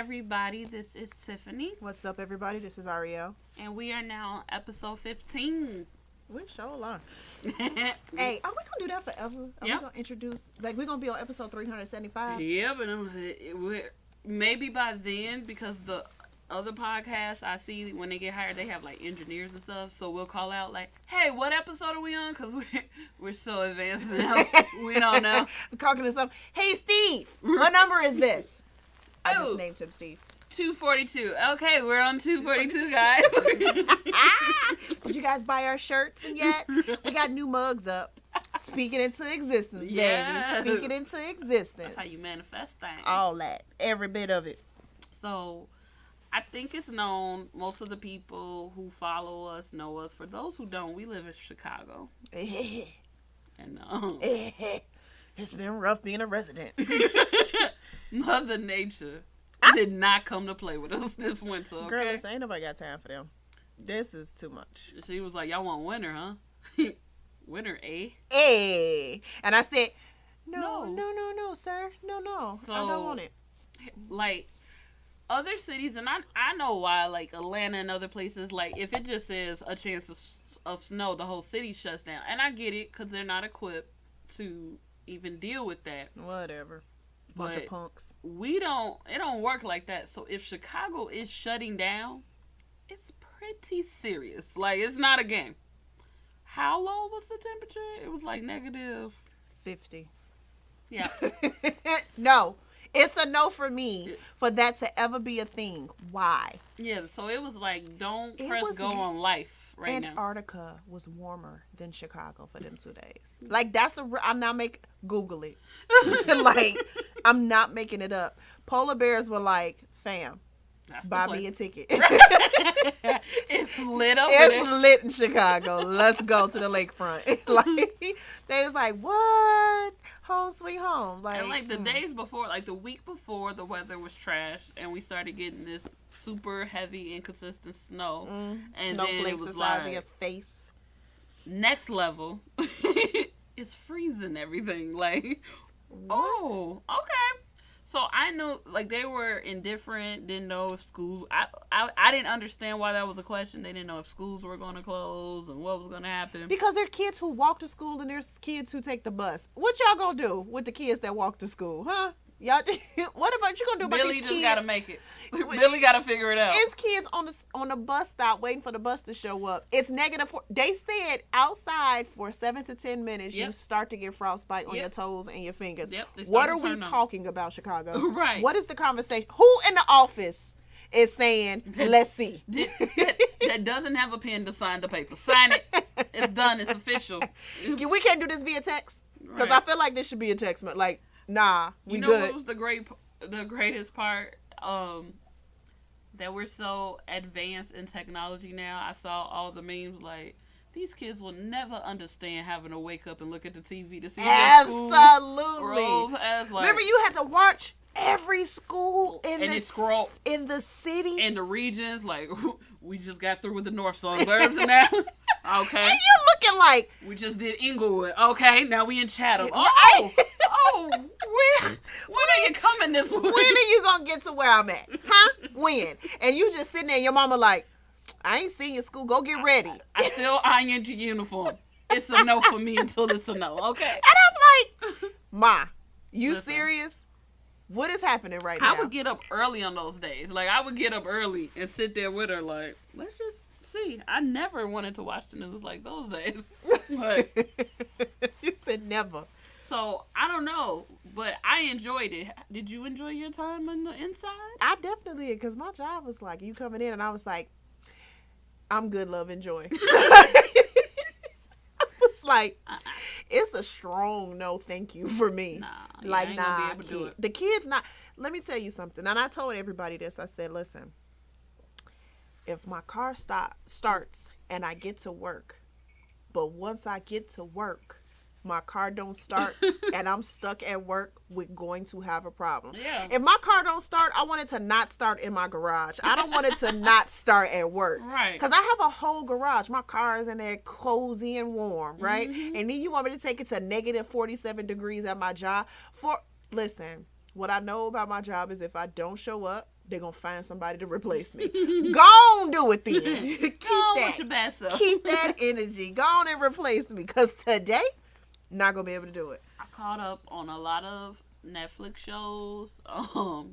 everybody. This is Tiffany. What's up, everybody? This is Ariel. And we are now on episode 15. We're so long. Hey, are we going to do that forever? Are we going to introduce, we're going to be on episode 375? Yeah, but maybe by then, because the other podcasts I see when they get hired, they have engineers and stuff. So we'll call out hey, what episode are we on? Because we're so advanced now. We don't know. We're talking to some. Hey, Steve, what number is this? I just named him Steve. 242. Okay, we're on 242, guys. Did you guys buy our shirts yet? We got new mugs up. Speaking into existence, baby. Speaking into existence. That's how you manifest things. All that. Every bit of it. So, I think it's known, most of the people who follow us know us. For those who don't, we live in Chicago. And it's been rough being a resident. Mother Nature did not come to play with us this winter, okay? Girl, listen, ain't nobody got time for them. This is too much. She was like, y'all want winter, huh? Winter, eh? Hey. And I said, no, sir. No. So, I don't want it. Other cities, and I know why, Atlanta and other places, if it just says a chance of snow, the whole city shuts down. And I get it, because they're not equipped to even deal with that. Whatever. Bunch of punks. It don't work like that. So if Chicago is shutting down, it's pretty serious. It's not a game. How low was the temperature? It was negative 50. Yeah. No. It's a no for me for that to ever be a thing. Why? Yeah, so it was don't press go on life right now. Antarctica was warmer than Chicago for them 2 days. I'm not Google it. I'm not making it up. Polar bears were fam, buy me a ticket. It's lit up. It's lit in Chicago. Let's go to the lakefront. They was what? Home sweet home. And the days before, the week before, the weather was trash, and we started getting this super heavy, inconsistent snow. And snowflakes then it was the size of your face. Next level, it's freezing everything. Oh, okay. So I knew, they were indifferent, didn't know if schools, I didn't understand why that was a question. They didn't know if schools were going to close and what was going to happen. Because there are kids who walk to school and there's kids who take the bus. What y'all going to do with the kids that walk to school, huh? Y'all, what about you going to do about Billy these kids? Billy just got to make it. Billy got to figure it out. It's kids on the bus stop waiting for the bus to show up. It's -4. They said outside for 7 to 10 minutes, you start to get frostbite on your toes and your fingers. What are we talking about, Chicago? Right. What is the conversation? Who in the office is saying, let's see? That doesn't have a pen to sign the paper. Sign it. It's done. It's official. We can't do this via text? Because I feel like this should be a text. Nah, we good. What was the greatest part? That we're so advanced in technology now. I saw all the memes these kids will never understand having to wake up and look at the TV to see their school. Absolutely. Remember, you had to watch every school in the city, in the regions. We just got through with the North Suburbs and now. Okay. And you're looking we just did Inglewood. Okay, now we in Chatham. When are you coming this way? When are you gonna get to where I'm at? Huh? When? And you just sitting there, your mama I ain't seen your school. Go get ready. I still ironed your uniform. It's a no for me until it's a no. Okay. And I'm Ma, you serious? What is happening right now? I would get up early on those days. I would get up early and sit there with her let's just see. I never wanted to watch the news those days. You said never. So, I don't know, but I enjoyed it. Did you enjoy your time on the inside? I definitely did, because my job was you coming in, and I was I'm good, love, enjoy. I was it's a strong no thank you for me. Nah, I ain't gonna be able to do it. The kids not. Let me tell you something, and I told everybody this. I said, listen, if my car starts and I get to work, but once I get to work, my car don't start and I'm stuck at work, we're going to have a problem. Yeah. If my car don't start, I want it to not start in my garage. I don't want it to not start at work. Right. Because I have a whole garage. My car is in there cozy and warm, right? Mm-hmm. And then you want me to take it to negative 47 degrees at my job? Listen, what I know about my job is if I don't show up, they're going to find somebody to replace me. Go on, do it then. Keep Go on that. with your bad self. Keep that energy. Go on and replace me. Because today, not going to be able to do it. I caught up on a lot of Netflix shows. I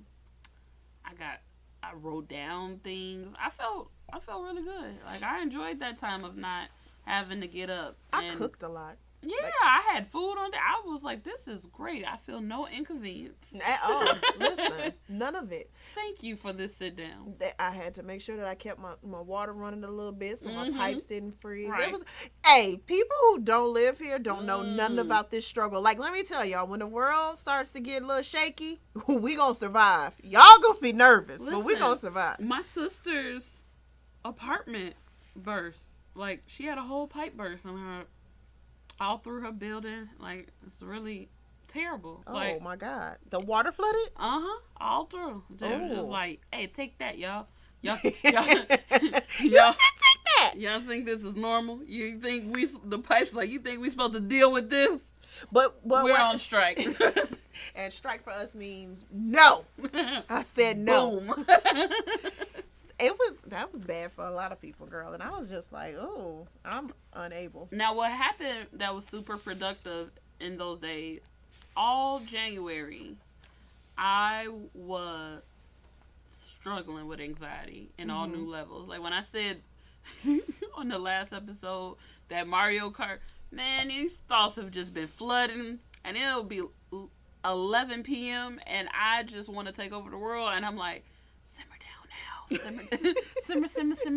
wrote down things. I felt really good. Like, I enjoyed that time of not having to get up. I cooked a lot. Yeah, I had food on there. I was like, this is great. I feel no inconvenience. At all. Listen, none of it. Thank you for this sit down. I had to make sure that I kept my water running a little bit so my pipes didn't freeze. Right. Hey, people who don't live here don't know nothing about this struggle. Like, let me tell y'all, when the world starts to get a little shaky, we gonna survive. Y'all gonna be nervous, but we gonna survive. My sister's apartment burst. Like, she had a whole pipe burst on her, all through her building. Like, it's really terrible. Oh, like, my God. The water flooded? All through. They was just like, hey, take that, y'all. Y'all, You said take that. y'all think this is normal? You think the pipe's like, you think we supposed to deal with this? But we're on strike. And strike for us means no. I said no. Boom. That was bad for a lot of people, girl. And I was just like, oh, I'm unable. Now, what happened that was super productive in those days, all January, I was struggling with anxiety in all new levels. Like, when I said on the last episode that Mario Kart, man, these thoughts have just been flooding. And it'll be 11 p.m. and I just want to take over the world. And I'm like, simmer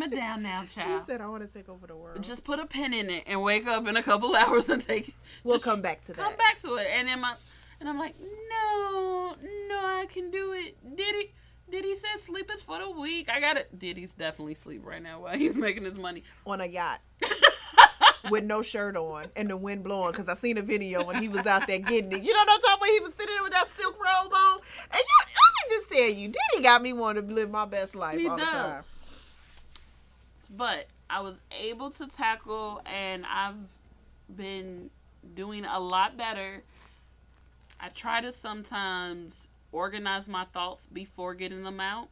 down now, child. You said I want to take over the world. Just put a pin in it and wake up in a couple hours and We'll come back to that. Come back to it. And I'm like, no, I can do it. Diddy said sleep is for the weak. I got it. Diddy's definitely sleep right now while he's making his money. On a yacht. With no shirt on and the wind blowing, because I seen a video when he was out there getting it. You know what I'm talking about? He was sitting there with that silk robe on. And let me just tell you, Diddy got me wanting to live my best life all the time. But I was able to tackle, and I've been doing a lot better. I try to sometimes organize my thoughts before getting them out.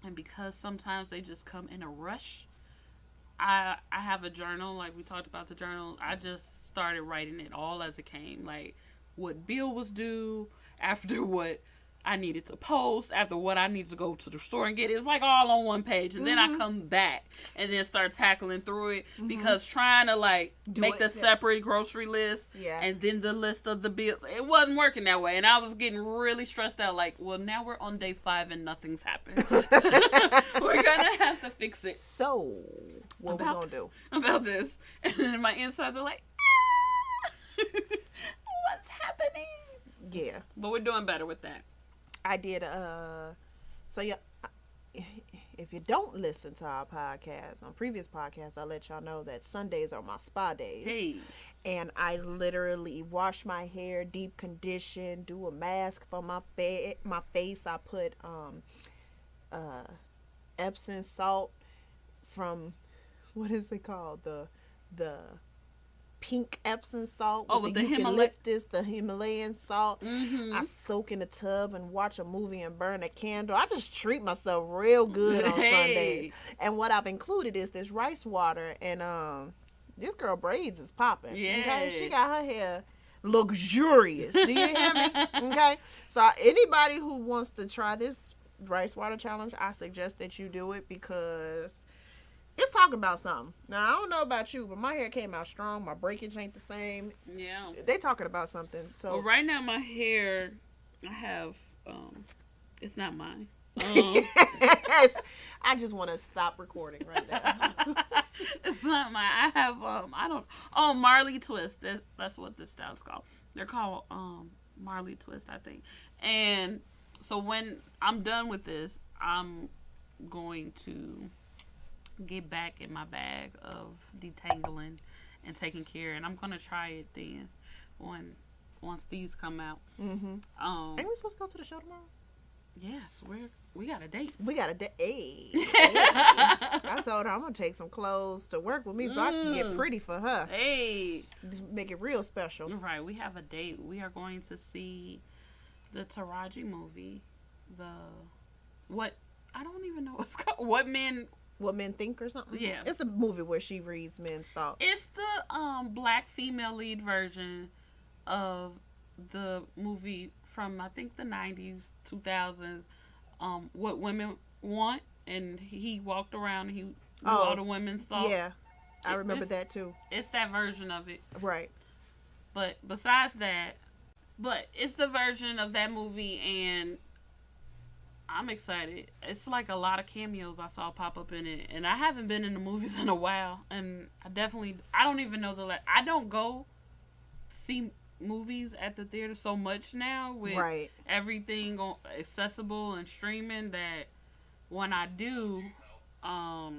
And because sometimes they just come in a rush, I have a journal, like we talked about the journal. I just started writing it all as it came, like what bill was due, after what I needed to post, after what I need to go to the store and get. It's like all on one page, and then I come back and then start tackling through it because trying to make the separate grocery list and then the list of the bills, it wasn't working that way, and I was getting really stressed out. Like, well, now we're on day 5 and nothing's happened. We're gonna have to fix it. So, what we gonna do about this? And then my insides are like, what's happening? Yeah, but we're doing better with that. I did, so yeah, if you don't listen to our podcast, on previous podcasts, I let y'all know that Sundays are my spa days. Hey. And I literally wash my hair, deep condition, do a mask for my face. I put, Epsom salt from, what is it called? The pink Epsom salt with the the eucalyptus, the Himalayan salt. I soak in a tub and watch a movie and burn a candle. I just treat myself real good on Sundays. And what I've included is this rice water, and this girl braids is popping. Yeah. Okay, she got her hair luxurious. Do you hear me? Okay, so anybody who wants to try this rice water challenge, I suggest that you do it because it's talking about something. Now, I don't know about you, but my hair came out strong. My breakage ain't the same. Yeah. They talking about something. So well, right now my hair, I have, it's not mine. I just want to stop recording right now. It's not mine. I have, Marley Twist. That's what this style's called. They're called, Marley Twist, I think. And so when I'm done with this, I'm going to get back in my bag of detangling and taking care, and I'm gonna try it then once these come out. Ain't we supposed to go to the show tomorrow? Yes, we got a date. We got a date. Hey. I told her I'm gonna take some clothes to work with me so I can get pretty for her. Hey, make it real special. Right, we have a date. We are going to see the Taraji movie, the what I don't even know what's called. What Men. What Men Think or something. Yeah, it's the movie where she reads men's thoughts. It's the black female lead version of the movie from I think the 90s, 2000s. What Women Want, and he walked around and he knew all the women's thoughts. Yeah, I remember that too. It's that version of it, right? But besides that, it's the version of that movie, and I'm excited. It's like a lot of cameos I saw pop up in it, and I haven't been in the movies in a while, and I don't even know I don't go see movies at the theater so much now with everything accessible and streaming that when I do, I've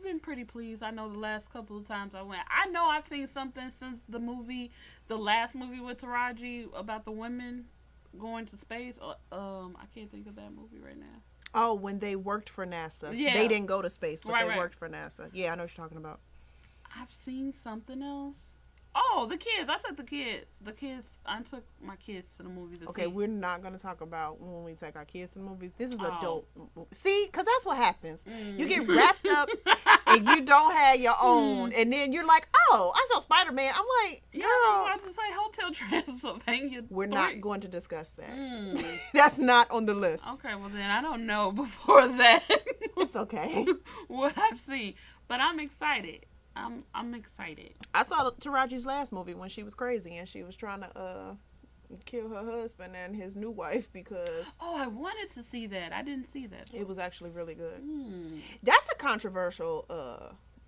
been pretty pleased. I know the last couple of times I went, I know I've seen something since the last movie with Taraji about the women going to space. I can't think of that movie right now. Oh, when they worked for NASA. Yeah. They didn't go to space, but they worked for NASA. Yeah, I know what you're talking about. I've seen something else. Oh, the kids. I took the kids. I took my kids to the movies. Okay, we're not going to talk about when we take our kids to the movies. This is adult. See, because that's what happens. You get wrapped up and you don't have your own. And then you're like, oh, I saw Spider-Man. I'm like, girl. Yeah, I was about to say Hotel Transylvania. We're not going to discuss that. That's not on the list. Okay, well then I don't know before that. It's okay. What I've seen. But I'm excited. I'm excited. I saw Taraji's last movie when she was crazy and she was trying to kill her husband and his new wife because... Oh, I wanted to see that. I didn't see that. It was actually really good. That's a controversial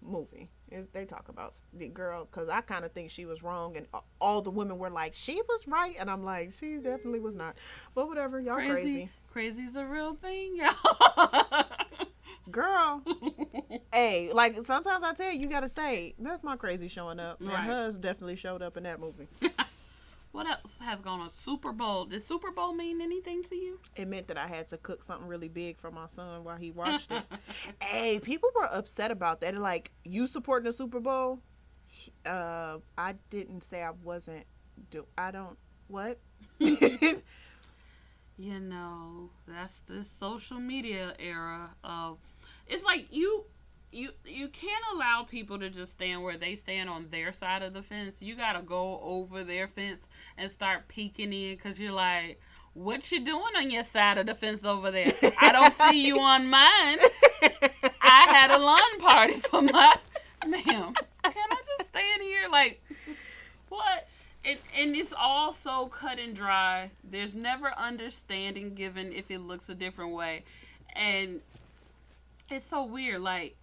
movie. They talk about the girl because I kind of think she was wrong and all the women were like, she was right. And I'm like, she definitely was not. But whatever, y'all crazy. Crazy's a real thing, y'all. Girl, hey, like sometimes I tell you, you gotta say that's my crazy showing up, and hers definitely showed up in that movie. What else has gone on? Super Bowl. Did Super Bowl mean anything to you? It meant that I had to cook something really big for my son while he watched it. Hey, people were upset about that. They're like, you supporting the Super Bowl? I didn't say I wasn't. I don't. What? You know, that's the social media era of. It's like you can't allow people to just stand where they stand on their side of the fence. You gotta go over their fence and start peeking in because you're like, what you doing on your side of the fence over there? I don't see you on mine. I had a lawn party for my... Ma'am, can I just stand here? Like, what? And it's all so cut and dry. There's never understanding given if it looks a different way. And it's so weird. Like,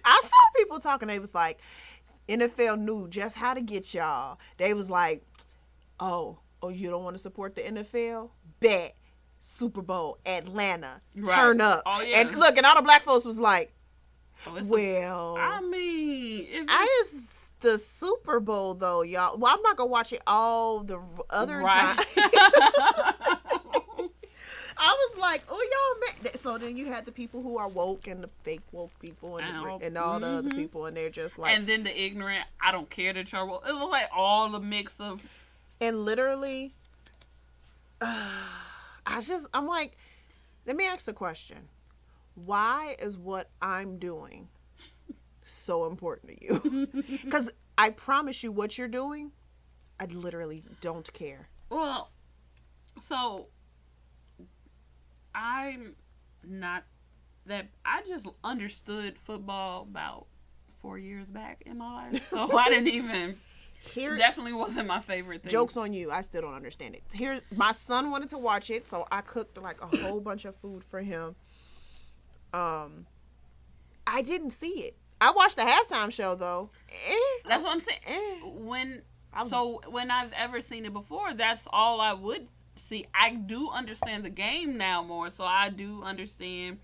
I saw people talking. They was like, NFL knew just how to get y'all. They was like, oh, you don't want to support the NFL? Bet. Super Bowl, Atlanta, turn up. Oh, yeah. And look, and all the black folks was like, I mean, it's the Super Bowl though, y'all. Well, I'm not gonna watch it all the other time. I was like, oh, y'all. So then you had the people who are woke and the fake woke people and all the other people, and they're just like. And then the ignorant, I don't care that you're woke. It was like all the mix of. And literally, I'm like, let me ask a question. Why is what I'm doing so important to you? Because I promise you what you're doing, I literally don't care. Well, so I'm not that. I just understood football about 4 years back in my life, so I didn't even. Definitely wasn't my favorite thing. Joke's on you. I still don't understand it. My son wanted to watch it, so I cooked like a whole bunch of food for him. I didn't see it. I watched the halftime show though. That's what I'm saying. When I've ever seen it before, that's all I would see. I do understand the game now more, so I do understand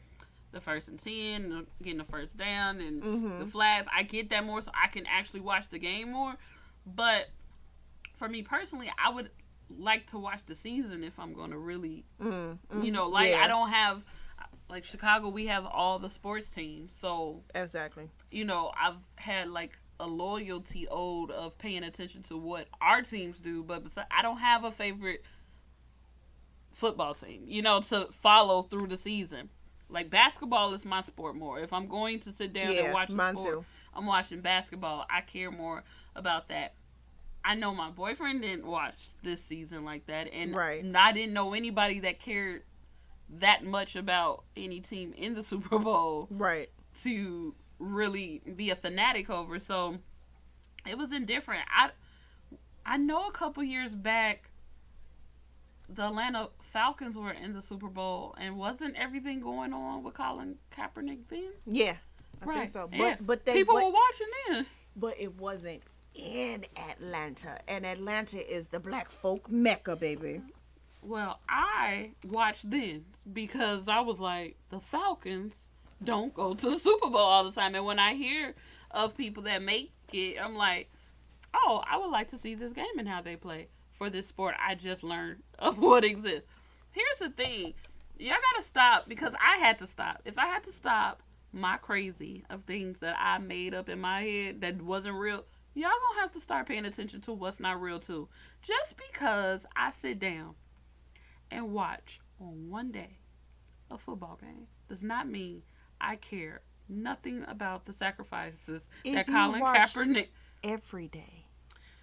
the 1st and 10, getting the first down, and the flags. I get that more, so I can actually watch the game more. But for me personally, I would like to watch the season if I'm going to really, I don't have, like Chicago, we have all the sports teams. So, exactly. I've had like a loyalty ode of paying attention to what our teams do, but I don't have a favorite football team, to follow through the season. Like, basketball is my sport more. If I'm going to sit down and watch a sport, too. I'm watching basketball. I care more about that. I know my boyfriend didn't watch this season like that, and I didn't know anybody that cared that much about any team in the Super Bowl to really be a fanatic over. So it was indifferent. I know a couple years back the Atlanta Falcons were in the Super Bowl, and wasn't everything going on with Colin Kaepernick then? Yeah, I think so. But people were watching then. But it wasn't in Atlanta, and Atlanta is the black folk mecca, baby. Well, I watched then because I was like, the Falcons don't go to the Super Bowl all the time. And when I hear of people that make it, I'm like, oh, I would like to see this game and how they play for this sport I just learned of what exists. Here's the thing. Y'all got to stop, because I had to stop. If I had to stop my crazy of things that I made up in my head that wasn't real, y'all gonna have to start paying attention to what's not real too. Just because I sit down and watch on one day a football game does not mean I care nothing about the sacrifices that Colin Kaepernick every day.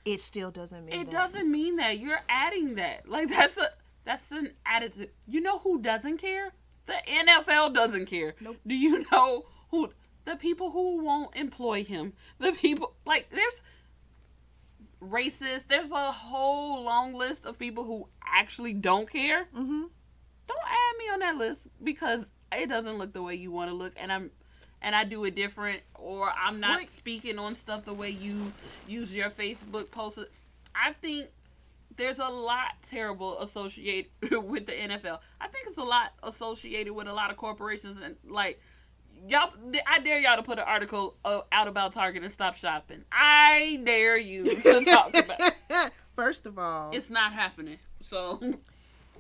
It still doesn't mean it doesn't mean that. You're adding that. Like, that's an additive. You know who doesn't care? The NFL doesn't care. Nope. Do you know who? The people who won't employ him. The people, like, there's racist. There's a whole long list of people who actually don't care. Mm-hmm. Don't add me on that list, because it doesn't look the way you want to look, and I do it different, or I'm not speaking on stuff the way you use your Facebook posts. I think there's a lot terrible associated with the NFL. I think it's a lot associated with a lot of corporations, and like, y'all, I dare y'all to put an article out about Target and stop shopping. I dare you to talk about it. First of all, it's not happening. So,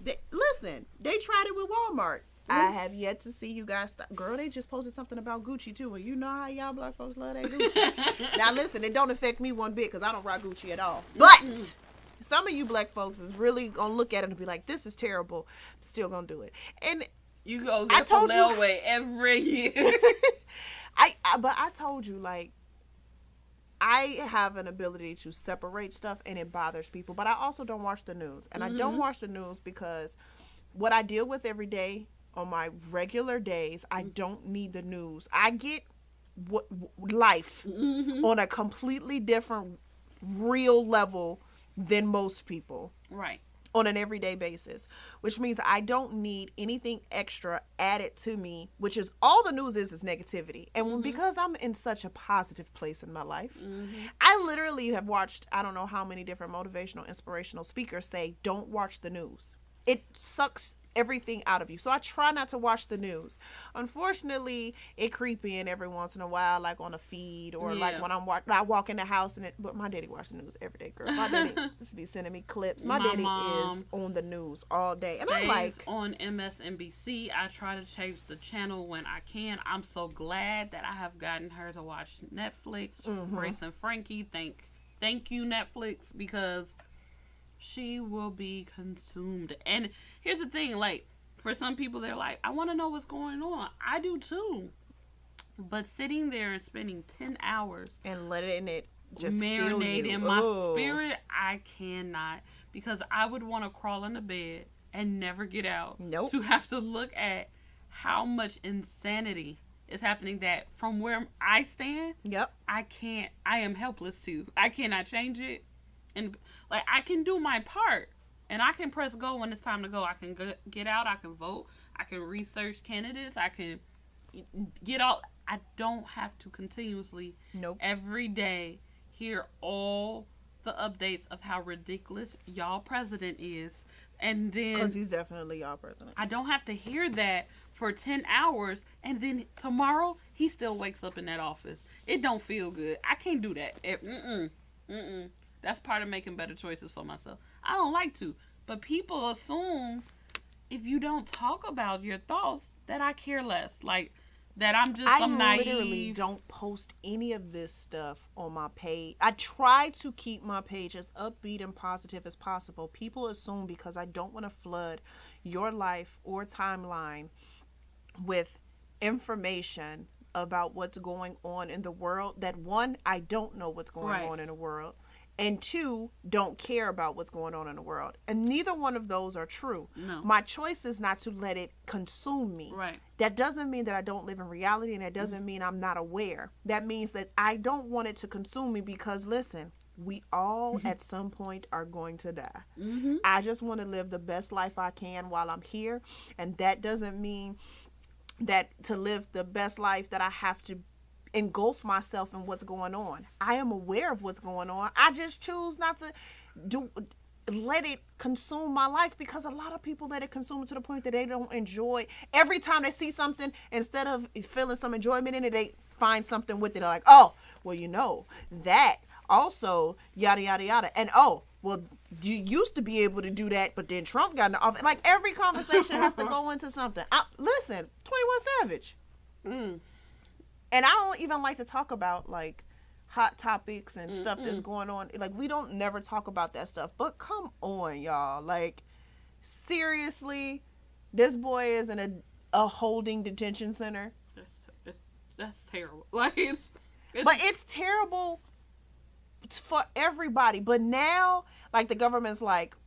listen, they tried it with Walmart. I have yet to see you guys stop. Girl, they just posted something about Gucci too. And you know how y'all black folks love that Gucci. Now listen, it don't affect me one bit because I don't rock Gucci at all. But some of you black folks is really going to look at it and be like, this is terrible. I'm still going to do it. And you go there for Railway every year. But I told you, like, I have an ability to separate stuff, and it bothers people. But I also don't watch the news. And I don't watch the news because what I deal with every day on my regular days, I don't need the news. I get life on a completely different, real level than most people. Right. On an everyday basis, which means I don't need anything extra added to me, which is all the news is negativity. And because I'm in such a positive place in my life, I literally have watched, I don't know how many different motivational, inspirational speakers say, don't watch the news. It sucks everything out of you. So I try not to watch the news. Unfortunately, it creep in every once in a while, like on a feed, or like when I walk in the house, but my daddy watch the news every day, girl. My daddy just be sending me clips. My daddy is on the news all day, and I'm like, on MSNBC. I try to change the channel when I can. I'm so glad that I have gotten her to watch Netflix. Grace and Frankie, thank you, Netflix, because she will be consumed. And here's the thing, like, for some people, they're like, I want to know what's going on. I do too. But sitting there and spending 10 hours and letting it just marinate in my spirit, I cannot. Because I would want to crawl into bed and never get out. Nope. To have to look at how much insanity is happening, that from where I stand, I am helpless to. I cannot change it. And, like, I can do my part, and I can press go when it's time to go. I can get out. I can vote. I can research candidates. I can get all. I don't have to continuously, every day, hear all the updates of how ridiculous y'all president is. And then, because he's definitely y'all president. I don't have to hear that for 10 hours, and then tomorrow, he still wakes up in that office. It don't feel good. I can't do that. That's part of making better choices for myself. I don't like to. But people assume if you don't talk about your thoughts that I care less. Like, that I'm just some naive. I literally don't post any of this stuff on my page. I try to keep my page as upbeat and positive as possible. People assume because I don't want to flood your life or timeline with information about what's going on in the world that, one, I don't know what's going Right. on in the world, and two, don't care about what's going on in the world. And neither one of those are true. No. My choice is not to let it consume me. Right. That doesn't mean that I don't live in reality, and that doesn't mean I'm not aware. That means that I don't want it to consume me because, listen, we all at some point are going to die. Mm-hmm. I just want to live the best life I can while I'm here, and that doesn't mean that to live the best life that I have to engulf myself in what's going on. I am aware of what's going on. I just choose not to let it consume my life, because a lot of people let it consume to the point that they don't enjoy. Every time they see something, instead of feeling some enjoyment in it, they find something with it. They're like, oh, well, that also yada yada yada, and oh, well, you used to be able to do that, but then Trump got in the office. Like, every conversation has to go into something. Listen, 21 Savage. And I don't even like to talk about, like, hot topics and stuff that's going on. Like, we don't never talk about that stuff. But come on, y'all. Like, seriously, this boy is in a holding detention center. That's terrible. Like, but it's terrible for everybody. But now, like, the government's like,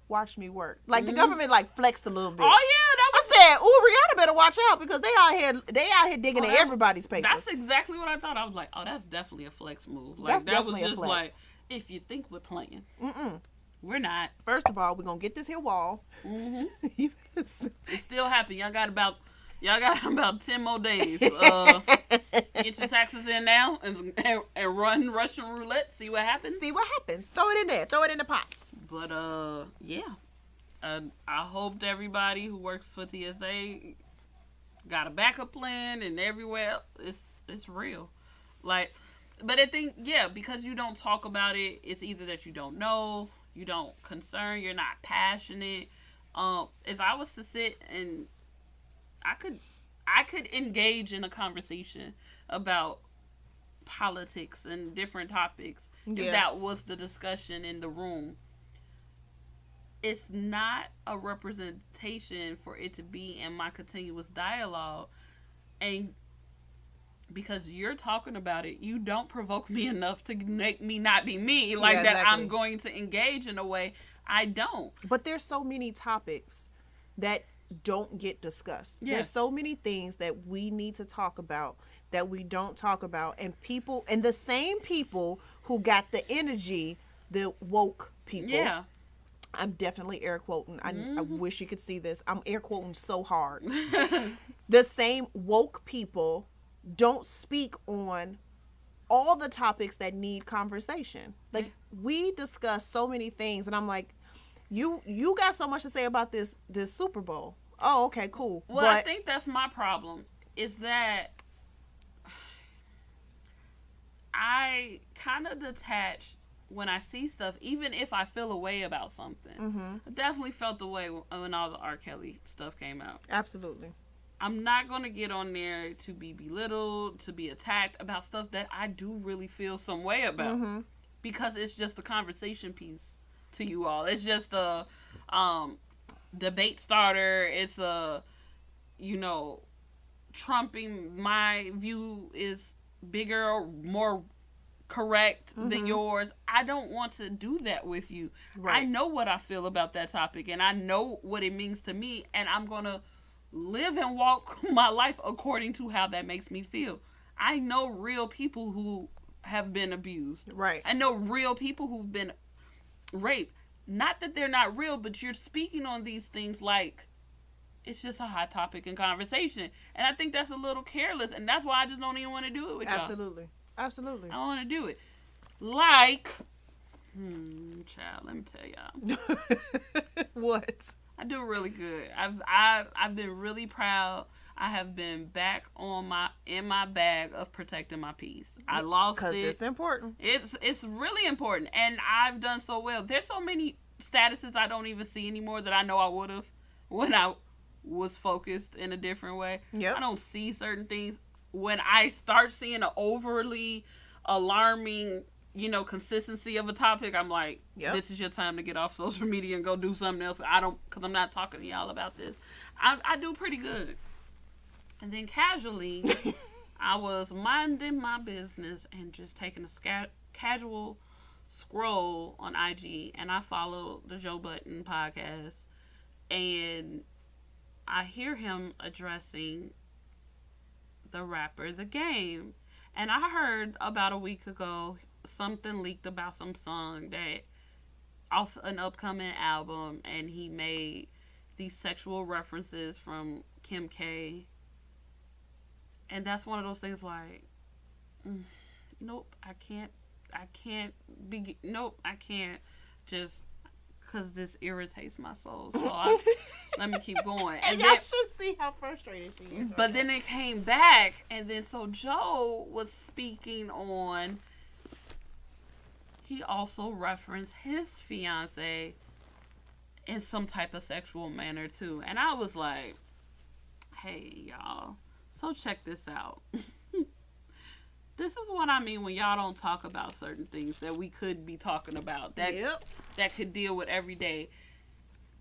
watch me work. Like, the government, like, flexed a little bit. Oh yeah, that was. I said, ooh, Rihanna better watch out, because they out here digging in everybody's papers. That's exactly what I thought. I was like, oh, that's definitely a flex move. Like, That's that was definitely a just flex. like, if you think we're playing, we're not. First of all, we're gonna get this here wall. It's still happening. Y'all got about 10 more days. Get your taxes in now and run Russian roulette. See what happens. See what happens. Throw it in there. Throw it in the pot. But yeah. I hoped everybody who works for TSA got a backup plan, and everywhere it's real. Like, but I think, yeah, because you don't talk about it, it's either that you don't know, you don't concern, you're not passionate. If I was to sit and I could engage in a conversation about politics and different topics if that was the discussion in the room. It's not a representation for it to be in my continuous dialogue. And because you're talking about it, you don't provoke me enough to make me not be me. Like, that exactly. I'm going to engage in a way I don't. But there's so many topics that don't get discussed. Yeah. There's so many things that we need to talk about that we don't talk about. And the same people who got the energy, the woke people. Yeah. I'm definitely air quoting. I wish you could see this. I'm air quoting so hard. The same woke people don't speak on all the topics that need conversation. Like, we discuss so many things, and I'm like, you got so much to say about this Super Bowl. Oh, okay, cool. Well, I think that's my problem, is that I kind of detach when I see stuff, even if I feel a way about something. I definitely felt the way when all the R. Kelly stuff came out. Absolutely. I'm not going to get on there to be belittled, to be attacked about stuff that I do really feel some way about. Because it's just a conversation piece to you all. It's just a debate starter. It's a, trumping my view is bigger or more correct than yours. I don't want to do that with you. Right. I know what I feel about that topic, and I know what it means to me, and I'm going to live and walk my life according to how that makes me feel. I know real people who have been abused. Right. I know real people who've been raped. Not that they're not real, but you're speaking on these things like it's just a hot topic in conversation. And I think that's a little careless, and that's why I just don't even want to do it with y'all. Absolutely. I don't want to do it. Like, child, let me tell y'all. What? I do really good. I've been really proud. I have been back in my bag of protecting my peace. I lost it. Because it's important. It's really important, and I've done so well. There's so many statuses I don't even see anymore that I know I would have when I was focused in a different way. Yep. I don't see certain things. When I start seeing an overly alarming consistency of a topic, I'm like, Yep. this is your time to get off social media and go do something else. Because I'm not talking to y'all about this. I do pretty good. And then casually, I was minding my business and just taking a casual scroll on IG, and I follow the Joe Budden podcast, and I hear him addressing the rapper The Game. And I heard about a week ago something leaked about some song that off an upcoming album, and he made these sexual references from Kim K. And that's one of those things like, nope, I can't just because this irritates my soul. So let me keep going. And y'all should see how frustrated she is. But then it came back, and then so Joe was speaking on, he also referenced his fiance in some type of sexual manner too. And I was like, hey, y'all. So check this out. This is what I mean when y'all don't talk about certain things that we could be talking about. That could deal with every day.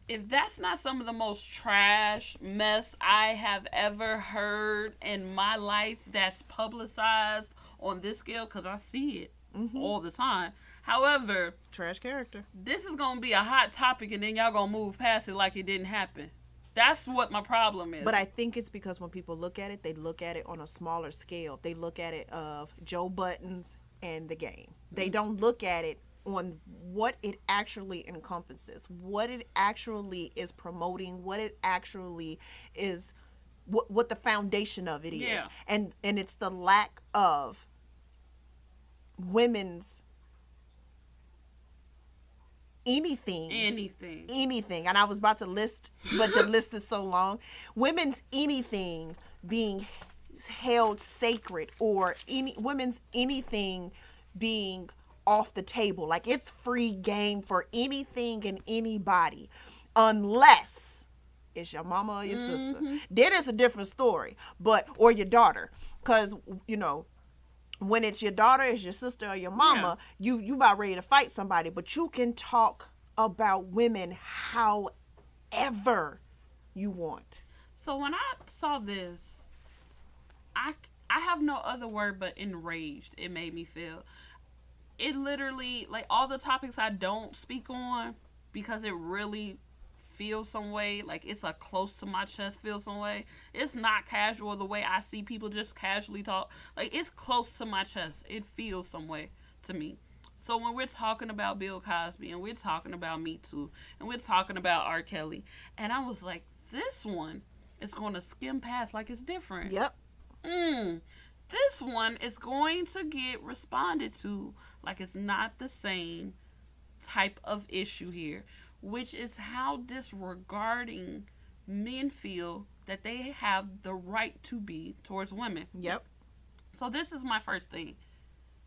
If that's not some of the most trash mess I have ever heard in my life that's publicized on this scale, because I see it all the time. However, trash character. This is going to be a hot topic, and then y'all going to move past it like it didn't happen. That's what my problem is. But I think it's because when people look at it, they look at it on a smaller scale. They look at it of Joe Budden's and The Game. They don't look at it on what it actually encompasses, what it actually is promoting, what it actually is, what the foundation of it is. Yeah. And it's the lack of women's anything. And I was about to list, but the list is so long. Women's anything being held sacred, or women's anything being off the table. Like, it's free game for anything and anybody, unless it's your mama or your sister. Then it's a different story, or your daughter. Because, when it's your daughter, it's your sister or your mama, you about ready to fight somebody. But you can talk about women however you want. So when I saw this, I have no other word but enraged. It made me feel. It literally, like, all the topics I don't speak on because it really feels some way, like it's a close to my chest feel some way. It's not casual the way I see people just casually talk. Like, it's close to my chest. It feels some way to me. So when we're talking about Bill Cosby, and we're talking about Me Too, and we're talking about R. Kelly, and I was like, this one is going to skim past like it's different. Yep. This one is going to get responded to like it's not the same type of issue here, which is how disregarding men feel that they have the right to be towards women. Yep. So this is my first thing.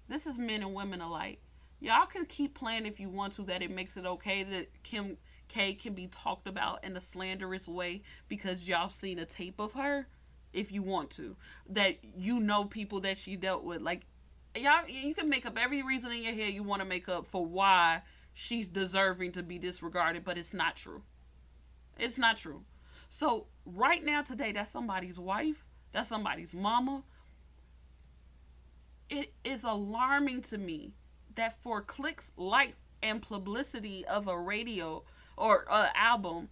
This is men and women alike. Y'all can keep playing if you want to that it makes it okay that Kim K can be talked about in a slanderous way because y'all seen a tape of her, if you want to. That people that she dealt with. Like, y'all, you can make up every reason in your head you want to make up for why she's deserving to be disregarded, but it's not true. It's not true. So right now, today, that's somebody's wife. That's somebody's mama. It is alarming to me that for clicks, likes, and publicity of a radio or album,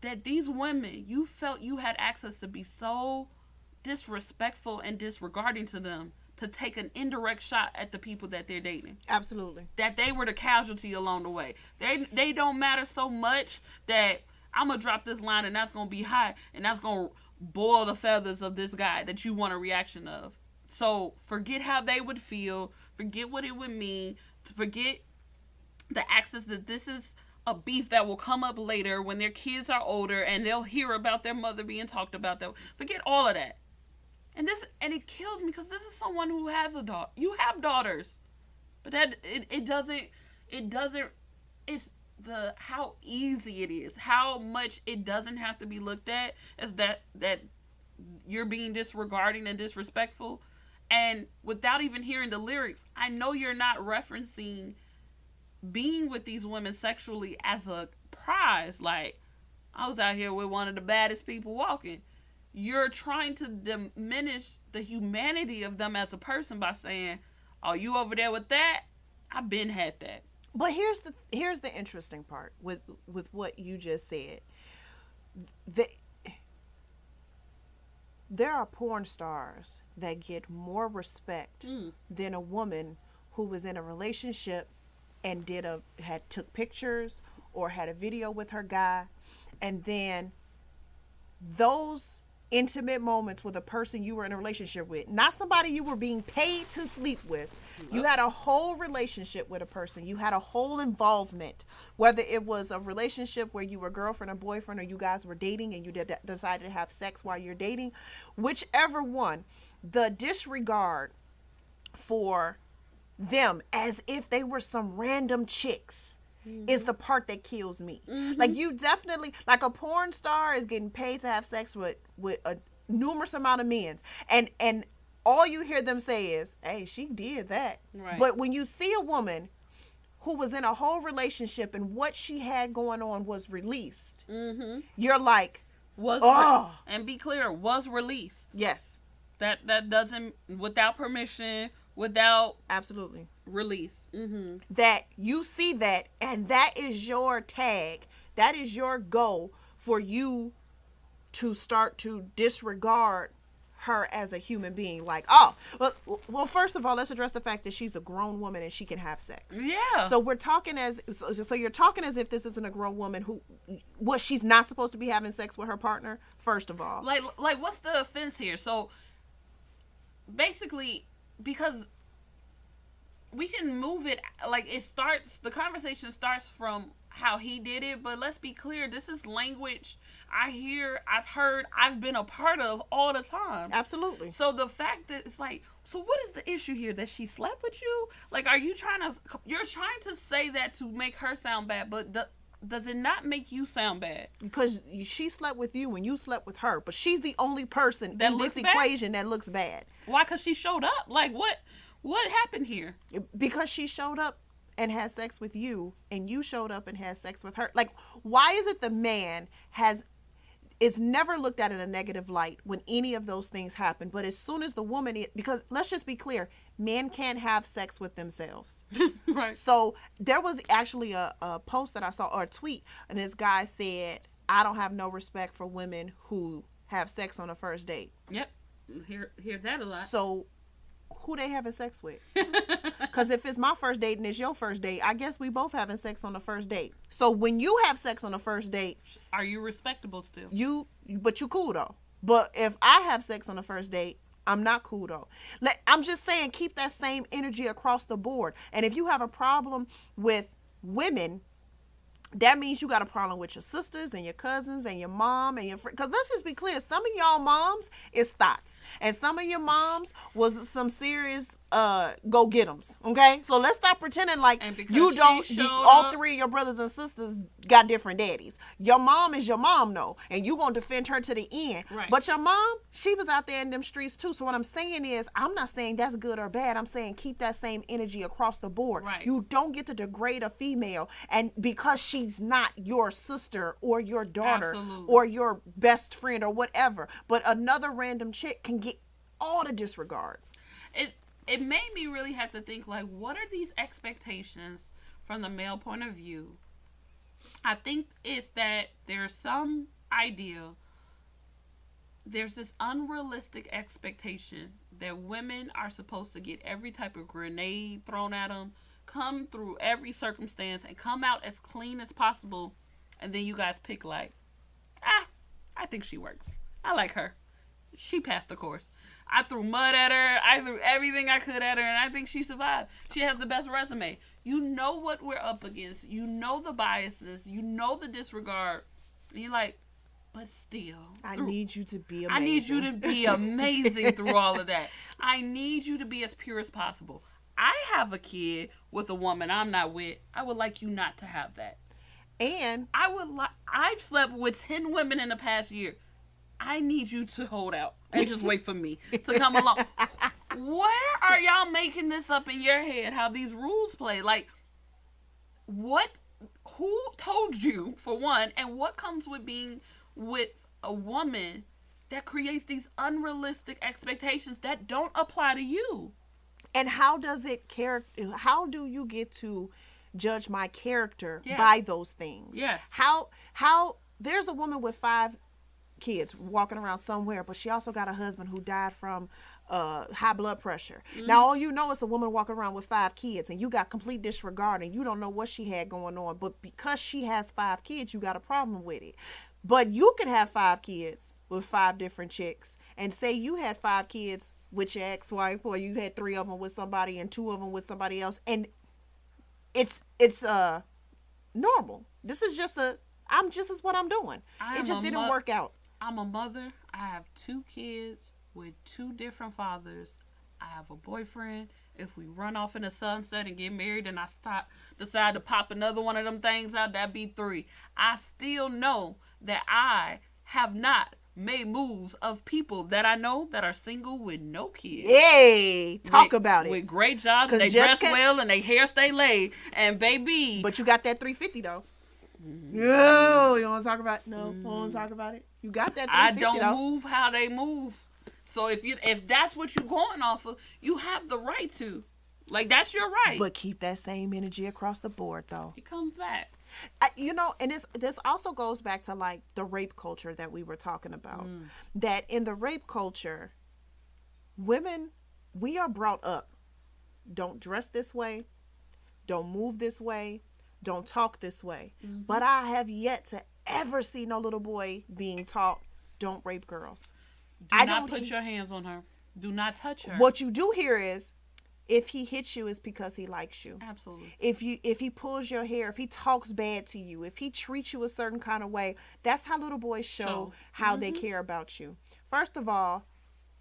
that these women, you felt you had access to be so disrespectful and disregarding to them, to take an indirect shot at the people that they're dating. Absolutely. That they were the casualty along the way. They don't matter so much that I'm going to drop this line and that's going to be hot and that's going to boil the feathers of this guy that you want a reaction of. So forget how they would feel. Forget what it would mean. Forget the access that this is a beef that will come up later when their kids are older and they'll hear about their mother being talked about. Forget all of that. And it kills me because this is someone who has a daughter. You have daughters, but that it doesn't. It's how easy it is, how much it doesn't have to be looked at as that you're being disregarding and disrespectful, And without even hearing the lyrics, I know you're not referencing being with these women sexually as a prize. Like, I was out here with one of the baddest people walking. You're trying to diminish the humanity of them as a person by saying, "Oh, you over there with that? I've been had that." But here's the interesting part with what you just said. There are porn stars that get more respect than a woman who was in a relationship and took pictures or had a video with her guy, and then those intimate moments with a person you were in a relationship with, not somebody you were being paid to sleep with. You had a whole relationship with a person. You had a whole involvement, whether it was a relationship where you were girlfriend or boyfriend, or you guys were dating and you decided to have sex while you're dating. Whichever one, the disregard for them as if they were some random chicks is the part that kills me. Like, you definitely, like, a porn star is getting paid to have sex with a numerous amount of men, and all you hear them say is, "Hey, she did that." Right. But when you see a woman who was in a whole relationship and what she had going on was released, you're like, and be clear, was released. Yes. That doesn't, without permission, without Absolutely. release. That you see that, and that is your tag. That is your goal for you to start to disregard her as a human being. Like, oh, well, first of all, let's address the fact that she's a grown woman and she can have sex. Yeah. So we're talking so you're talking as if this isn't a grown woman she's not supposed to be having sex with her partner, first of all. Like what's the offense here? So basically, because we can move it, like, the conversation starts from how he did it, but let's be clear, this is language I've heard, I've been a part of all the time. Absolutely. So the fact that it's like, so what is the issue here? That she slept with you? Like, you're trying to say that to make her sound bad, but does it not make you sound bad? Because she slept with you and you slept with her, but she's the only person that in this equation that looks bad. Why? Because she showed up. Like, what happened here? Because she showed up and had sex with you, and you showed up and had sex with her. Like, why is it the man is never looked at in a negative light when any of those things happen, but as soon as the woman because let's just be clear, men can't have sex with themselves. Right. So there was actually a post that I saw, or a tweet, and this guy said, "I don't have no respect for women who have sex on a first date." Yep. Hear that a lot. So who they having sex with? Because if it's my first date and it's your first date, I guess we both having sex on the first date. So when you have sex on the first date, are you respectable still? But you cool though. But if I have sex on the first date, I'm not cool though. I'm just saying, keep that same energy across the board. And if you have a problem with women, that means you got a problem with your sisters and your cousins and your mom and your friends. Because let's just be clear, some of y'all moms is thoughts. And some of your moms was some serious go get 'ems. Okay? So let's stop pretending like you don't, all three of your brothers and sisters got different daddies. Your mom is your mom, though. And you going to defend her to the end. Right. But your mom, she was out there in them streets too. So what I'm saying is, I'm not saying that's good or bad. I'm saying keep that same energy across the board. Right. You don't get to degrade a female and because she's not your sister or your daughter or your best friend or whatever. But another random chick can get all the disregard. It made me really have to think, like, what are these expectations from the male point of view? I think it's that there's some idea, there's this unrealistic expectation that women are supposed to get every type of grenade thrown at them, come through every circumstance, and come out as clean as possible, and then you guys pick, like, I think she works. I like her. She passed the course. I threw mud at her. I threw everything I could at her, and I think she survived. She has the best resume. You know what we're up against. You know the biasness. You know the disregard. And you're like, but still. I need you to be amazing. I need you to be amazing through all of that. I need you to be as pure as possible. I have a kid with a woman I'm not with. I would like you not to have that. And I've slept with 10 women in the past year. I need you to hold out and just wait for me to come along. Where are y'all making this up in your head? How these rules play? Like, what? Who told you, for one, and what comes with being with a woman that creates these unrealistic expectations that don't apply to you? And how does it how do you get to judge my character Yes. by those things? Yes. How there's a woman with 5 kids walking around somewhere, but she also got a husband who died from high blood pressure. Now all you know is a woman walking around with 5 kids, and you got complete disregard, and you don't know what she had going on, but because she has 5 kids, you got a problem with it. But you can have 5 kids with 5 different chicks, and say you had 5 kids with your ex-wife, or you had 3 of them with somebody and 2 of them with somebody else, and it's normal. This is just is what I'm doing. It just didn't work out. I'm a mother. I have 2 kids with 2 different fathers. I have a boyfriend. If we run off in the sunset and get married and I decide to pop another one of them things out, that'd be 3. I still know that I have not made moves of people that I know that are single with no kids. Hey, talk about it. With great jobs, and they dress well, and their hair stay laid, and baby. But you got that 350 though. No, you want to talk about? No, you want to talk about it. You got that 350 I don't though. move how they move. So if that's what you're going off of, you have the right to. Like, that's your right. But keep that same energy across the board though. It comes back. And this also goes back to like the rape culture that we were talking about. That in the rape culture, women, we are brought up. Don't dress this way. Don't move this way. Don't talk this way. But I have yet to ever see no little boy being taught, don't rape girls. Do not put your hands on her. Do not touch her. What you do here is, if he hits you, it's because he likes you. Absolutely. If he pulls your hair, if he talks bad to you, if he treats you a certain kind of way, that's how little boys show how they care about you. First of all,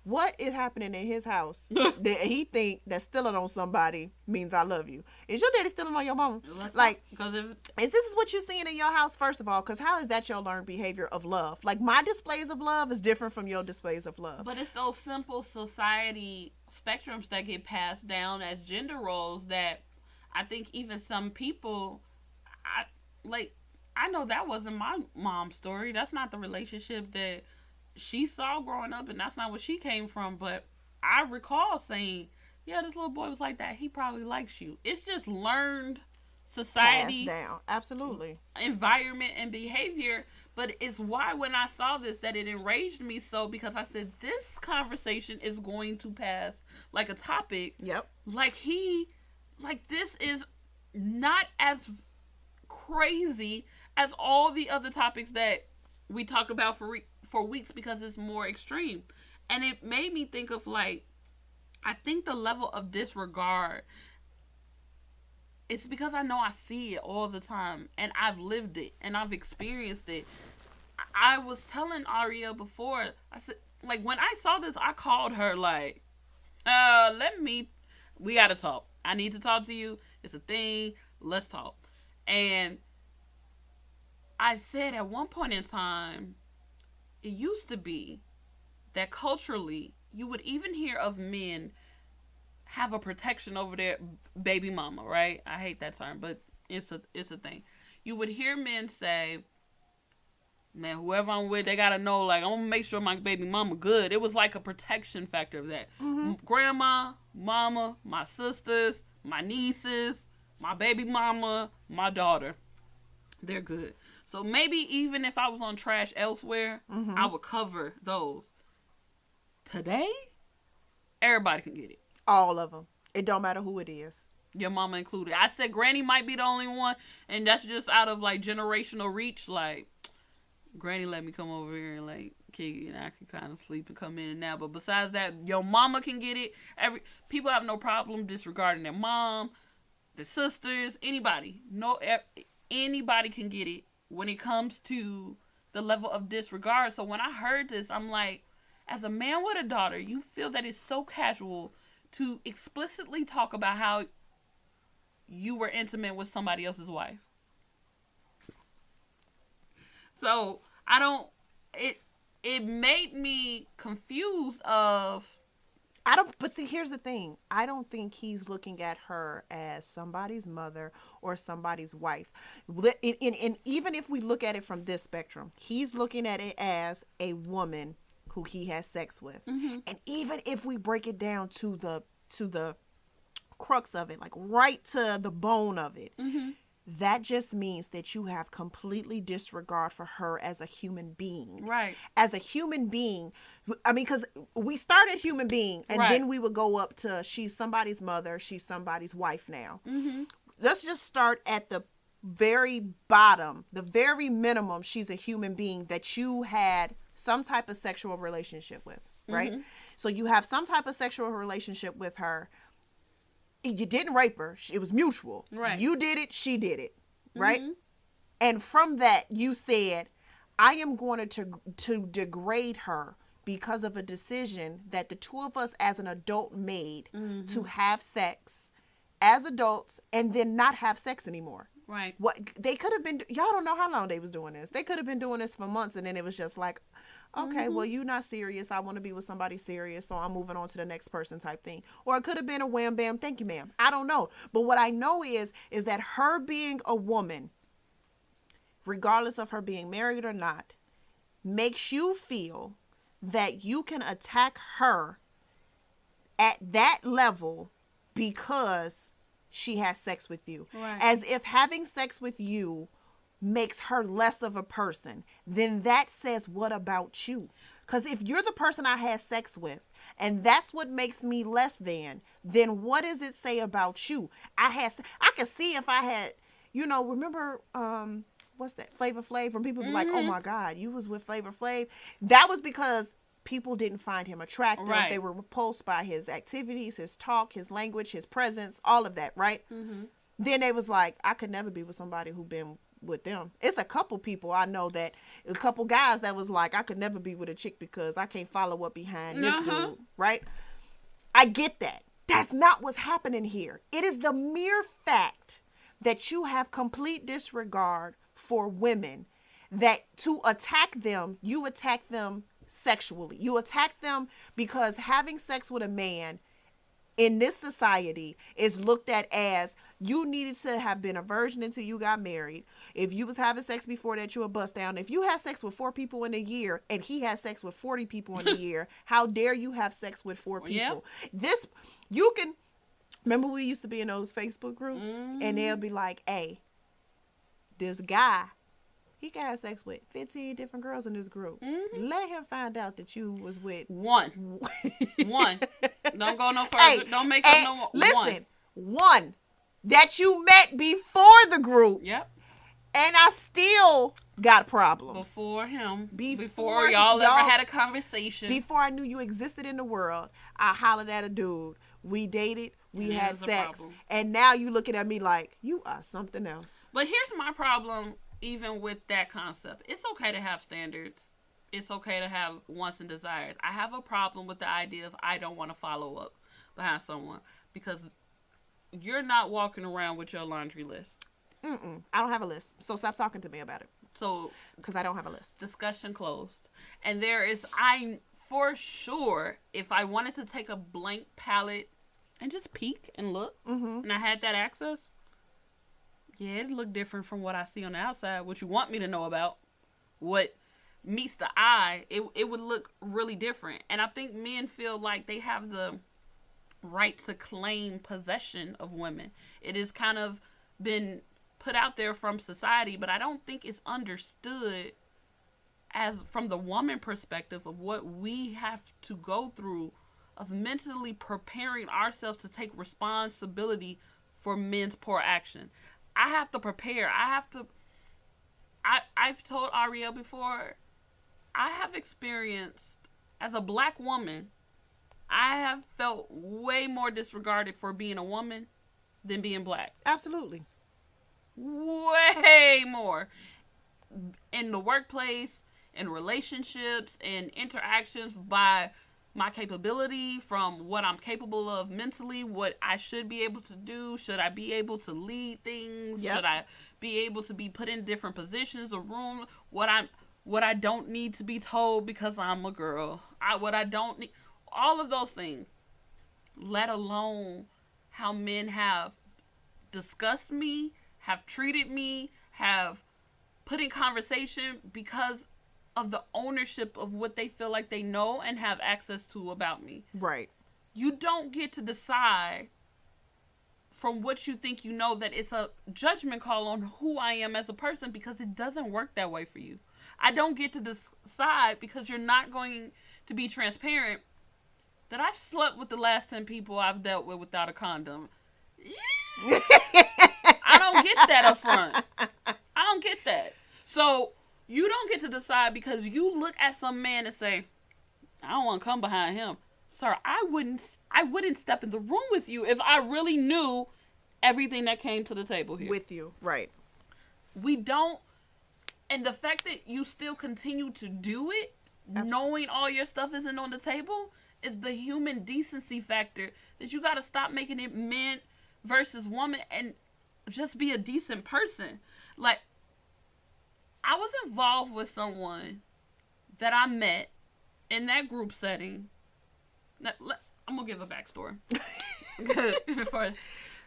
what is happening in his house that he think that stealing on somebody means I love you? Is your daddy stealing on your mama? Is this what you're seeing in your house, first of all? Because how is that your learned behavior of love? Like, my displays of love is different from your displays of love. But it's those simple society spectrums that get passed down as gender roles that I think even some people, I know that wasn't my mom's story. That's not the relationship that she saw growing up, and that's not what she came from. But I recall saying, yeah, this little boy was like that. He probably likes you. It's just learned society, passed down. Absolutely, environment and behavior. But it's why when I saw this that it enraged me so, because I said this conversation is going to pass like a topic. Yep. Like this is not as crazy as all the other topics that we talked about for weeks, because it's more extreme. And it made me think of, like, I think the level of disregard, it's because I know I see it all the time, and I've lived it, and I've experienced it. I was telling Ariel before, I said, like, when I saw this, I called her, like, we gotta talk. I need to talk to you. It's a thing. Let's talk. And I said at one point in time, it used to be that culturally, you would even hear of men have a protection over their baby mama, right? I hate that term, but it's a thing. You would hear men say, man, whoever I'm with, they gotta know, like, I'm gonna make sure my baby mama good. It was like a protection factor of that. Grandma, mama, my sisters, my nieces, my baby mama, my daughter, they're good. So maybe even if I was on trash elsewhere, I would cover those. Today, everybody can get it. All of them. It don't matter who it is. Your mama included. I said Granny might be the only one, and that's just out of, like, generational reach. Like, Granny let me come over here and, like, kick it, and I can kind of sleep and come in and out. But besides that, your mama can get it. People have no problem disregarding their mom, their sisters, anybody. Anybody can get it when it comes to the level of disregard. So when I heard this, I'm like, as a man with a daughter, you feel that it's so casual to explicitly talk about how you were intimate with somebody else's wife. So it made me confused of, I don't, but see, here's the thing. I don't think he's looking at her as somebody's mother or somebody's wife. And even if we look at it from this spectrum, he's looking at it as a woman who he has sex with. Mm-hmm. And even if we break it down to the crux of it, like right to the bone of it, mm-hmm. that just means that you have completely disregard for her as a human being. Right. As a human being. I mean, because we started human being, and then we would go up to she's somebody's mother, she's somebody's wife now. Mm-hmm. Let's just start at the very bottom, the very minimum. She's a human being that you had some type of sexual relationship with, right? Mm-hmm. So you have some type of sexual relationship with her. You didn't rape her. It was mutual. Right. You did it. She did it. Right. Mm-hmm. And from that, you said, I am going to degrade her because of a decision that the two of us as an adult made mm-hmm. to have sex as adults and then not have sex anymore. Right. What they could have been, y'all don't know how long they was doing this. They could have been doing this for months, and then it was just like, okay, mm-hmm. well, you're not serious. I want to be with somebody serious, so I'm moving on to the next person type thing. Or it could have been a wham bam, thank you, ma'am. I don't know. But what I know is that her being a woman, regardless of her being married or not, makes you feel that you can attack her at that level because she has sex with you. Right. As if having sex with you makes her less of a person. Then that says what about you? Because if you're the person I had sex with and that's what makes me less than, then what does it say about you? I could see if I had, remember what's that, Flavor Flav, when people be like, oh my God, you was with Flavor Flav. That was because people didn't find him attractive. Right. They were repulsed by his activities, his talk, his language, his presence, all of that, right? Mm-hmm. Then they was like, I could never be with somebody who been with them. It's a couple people I know that, a couple guys that was like, I could never be with a chick because I can't follow up behind this dude, right? I get that. That's not what's happening here. It is the mere fact that you have complete disregard for women, that to attack them, you attack them sexually. You attack them because having sex with a man in this society is looked at as you needed to have been a virgin until you got married. If you was having sex before that, you a bust down. If you had sex with 4 people in a year and he has sex with 40 people in a year, how dare you have sex with 4 people? Yep. You can, remember we used to be in those Facebook groups and they'll be like, hey, this guy, he can have sex with 15 different girls in this group. Mm-hmm. Let him find out that you was with one. Don't go no further. Don't make up no more. Listen, one that you met before the group. Yep. And I still got problems. Before him. Before y'all ever had a conversation. Before I knew you existed in the world, I hollered at a dude. We dated. We had sex. And now you looking at me like, you are something else. But here's my problem. Even with that concept, it's okay to have standards. It's okay to have wants and desires. I have a problem with the idea of I don't want to follow up behind someone because you're not walking around with your laundry list. I don't have a list. So stop talking to me about it. So, because I don't have a list. Discussion closed. And for sure, if I wanted to take a blank palette and just peek and look, and I had that access, yeah, it look different from what I see on the outside. What you want me to know about, what meets the eye, it would look really different. And I think men feel like they have the right to claim possession of women. It has kind of been put out there from society, but I don't think it's understood as from the woman perspective of what we have to go through of mentally preparing ourselves to take responsibility for men's poor action. I have to prepare. I've told Ariel before, I have experienced, as a black woman, I have felt way more disregarded for being a woman than being black. Absolutely. Way more. In the workplace, in relationships, and interactions by my capability, from what I'm capable of mentally, what I should be able to do. Should I be able to lead things? Yep. Should I be able to be put in different positions or room? What I don't need to be told because I'm a girl. What I don't need. All of those things. let alone how men have discussed me, have treated me, have put in conversation because of the ownership of what they feel like they know and have access to about me. Right. You don't get to decide from what you think you know that it's a judgment call on who I am as a person, because it doesn't work that way for you. I don't get to decide because you're not going to be transparent that I've slept with the last 10 people I've dealt with without a condom. I don't get that up front. I don't get that. So you don't get to decide because you look at some man and say, I don't want to come behind him. Sir, I wouldn't step in the room with you if I really knew everything that came to the table here. With you. Right. We don't, and the fact that you still continue to do it, absolutely, knowing all your stuff isn't on the table, is the human decency factor that you got to stop making it men versus woman and just be a decent person. Like, I was involved with someone that I met in that group setting. Now, I'm going to give a backstory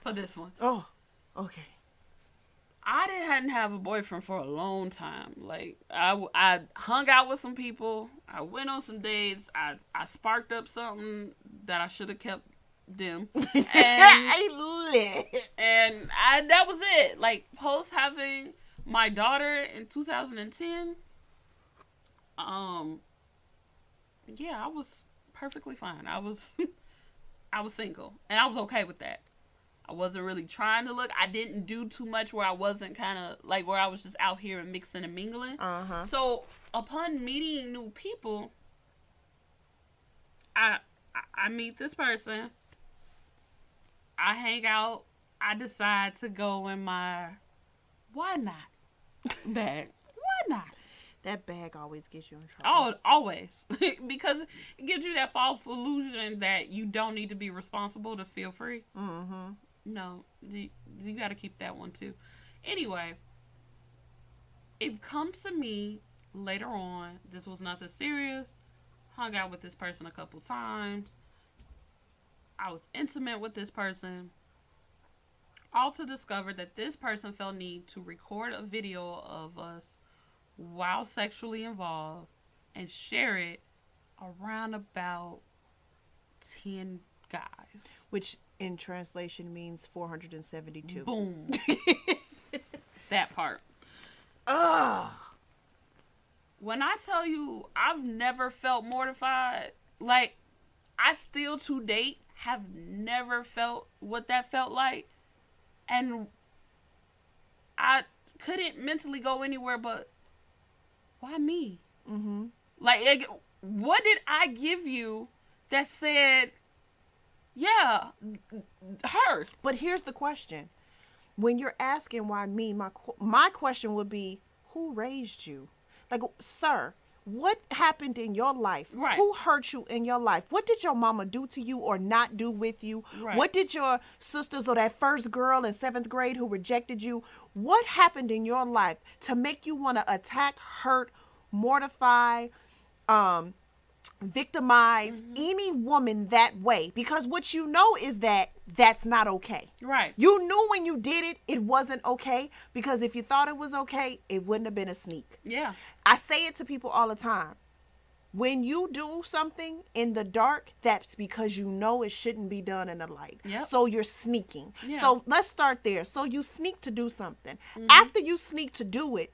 for this one. Oh, okay. I hadn't have a boyfriend for a long time. Like, I hung out with some people. I went on some dates. I sparked up something that I should have kept them. And that was it. Like, post having my daughter in 2010, yeah, I was perfectly fine. I was single, and I was okay with that. I wasn't really trying to look. I didn't do too much where I wasn't kind of like where I was just out here and mixing and mingling. Uh-huh. So upon meeting new people, I meet this person. I hang out. I decide to go in my why not bag. Why not? That bag always gets you in trouble. Oh, always. Because it gives you that false illusion that you don't need to be responsible to feel free. Mm-hmm. No, you got to keep that one too. Anyway, it comes to me later on. This was nothing serious. Hung out with this person a couple times. I was intimate with this person. All to discover that this person felt need to record a video of us while sexually involved and share it around about 10 guys. Which in translation means 472. Boom. That part. Ugh. When I tell you I've never felt mortified, like, I still to date have never felt what that felt like. And I couldn't mentally go anywhere but, why me? Mm-hmm. Like, what did I give you that said, yeah, her? But here's the question. When you're asking why me, my question would be, who raised you? Like, sir, what happened in your life? Right. Who hurt you in your life? What did your mama do to you or not do with you? Right. What did your sisters or that first girl in 7th grade who rejected you? What happened in your life to make you want to attack, hurt, mortify, victimize any woman that way? Because what you know is that that's not okay. Right. You knew when you did it, it wasn't okay, because if you thought it was okay, it wouldn't have been a sneak. Yeah. I say it to people all the time. When you do something in the dark, that's because you know it shouldn't be done in the light. Yep. So you're sneaking. Yeah. So let's start there. So you sneak to do something. After you sneak to do it,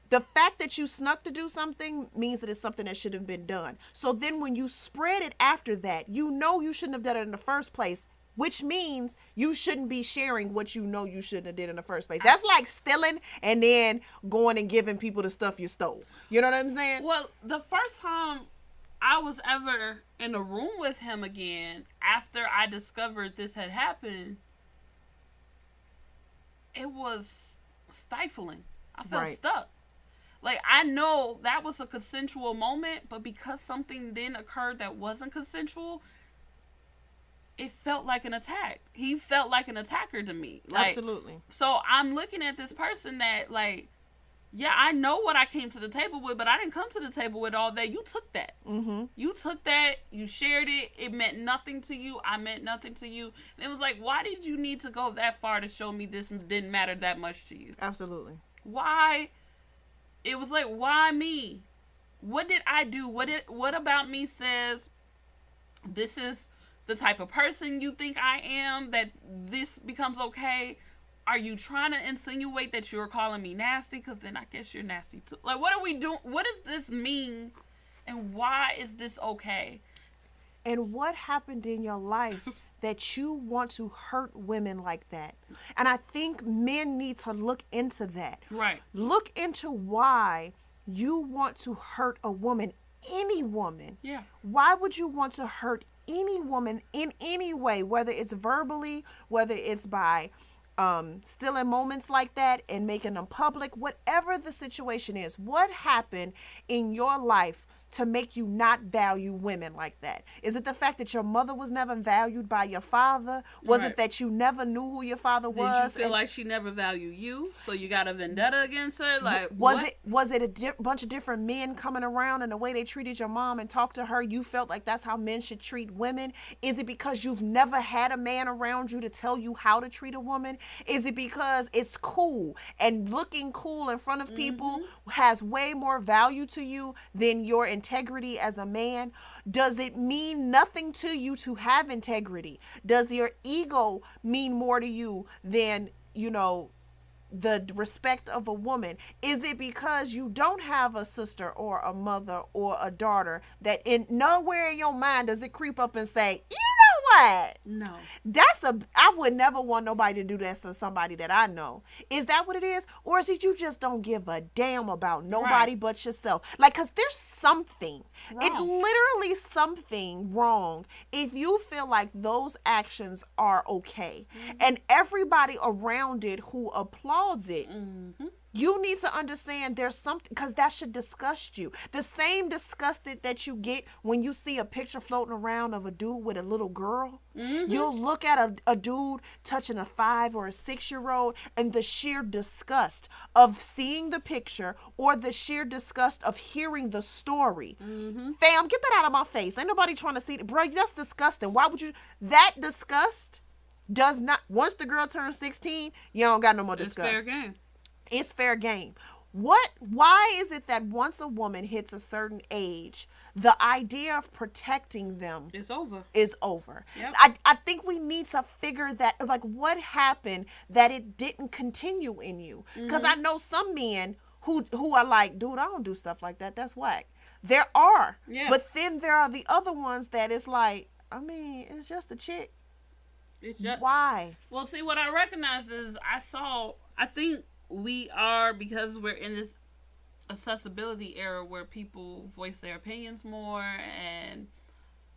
the fact that you snuck to do something means that it's something that should have been done. So then when you spread it after that, you know you shouldn't have done it in the first place, which means you shouldn't be sharing what you know you shouldn't have did in the first place. That's like stealing and then going and giving people the stuff you stole. You know what I'm saying? Well, the first time I was ever in a room with him again, after I discovered this had happened, it was stifling. I felt stuck. Like, I know that was a consensual moment, but because something then occurred that wasn't consensual, it felt like an attack. He felt like an attacker to me. Like, absolutely. So I'm looking at this person that, like, yeah, I know what I came to the table with, but I didn't come to the table with all that. You took that. Mm-hmm. You took that. You shared it. It meant nothing to you. I meant nothing to you. And it was like, why did you need to go that far to show me this didn't matter that much to you? Absolutely. Why? It was like, why me? What did I do? What about me says this is the type of person you think I am, that this becomes okay? Are you trying to insinuate that you're calling me nasty? Because then I guess you're nasty too. Like, what are we doing? What does this mean? And why is this okay? And what happened in your life that you want to hurt women like that? And I think men need to look into that. Right. Look into why you want to hurt a woman, any woman. Yeah. Why would you want to hurt any woman in any way, whether it's verbally, whether it's by still in moments like that and making them public, whatever the situation is? What happened in your life to make you not value women like that? Is it the fact that your mother was never valued by your father? Was Right. it that you never knew who your father was? Did you feel like she never valued you, so you got a vendetta against her? Like, was it a bunch of different men coming around, and the way they treated your mom and talked to her, you felt like that's how men should treat women? Is it because you've never had a man around you to tell you how to treat a woman? Is it because it's cool and looking cool in front of people has way more value to you than your integrity as a man? Does it mean nothing to you to have integrity? Does your ego mean more to you than, the respect of a woman? Is it because you don't have a sister or a mother or a daughter that in nowhere in your mind does it creep up and say, you know what? No. I would never want nobody to do that to somebody that I know. Is that what it is? Or is it you just don't give a damn about nobody Right. but yourself? Like, because there's something. It Wrong. literally something wrong if you feel like those actions are okay. And everybody around it who applauds it, you need to understand there's something, because that should disgust you. The same disgusted that you get when you see a picture floating around of a dude with a little girl. You'll look at a dude touching a 5 or a 6-year-old, and the sheer disgust of seeing the picture or the sheer disgust of hearing the story. Fam, get that out of my face. Ain't nobody trying to see it. Bro, that's disgusting. Why would you? That disgust does not, once the girl turns 16, you don't got no more disgust. It's fair game. It's fair game. Why is it that once a woman hits a certain age, the idea of protecting them It's over. is over? Yep. I think we need to figure that, like, what happened that it didn't continue in you? Because I know some men who are like, dude, I don't do stuff like that. That's whack. There are. Yeah. But then there are the other ones that is like, I mean, it's just a chick. It's just Why? Well, see, what I recognized is I think we are, because we're in this accessibility era where people voice their opinions more, and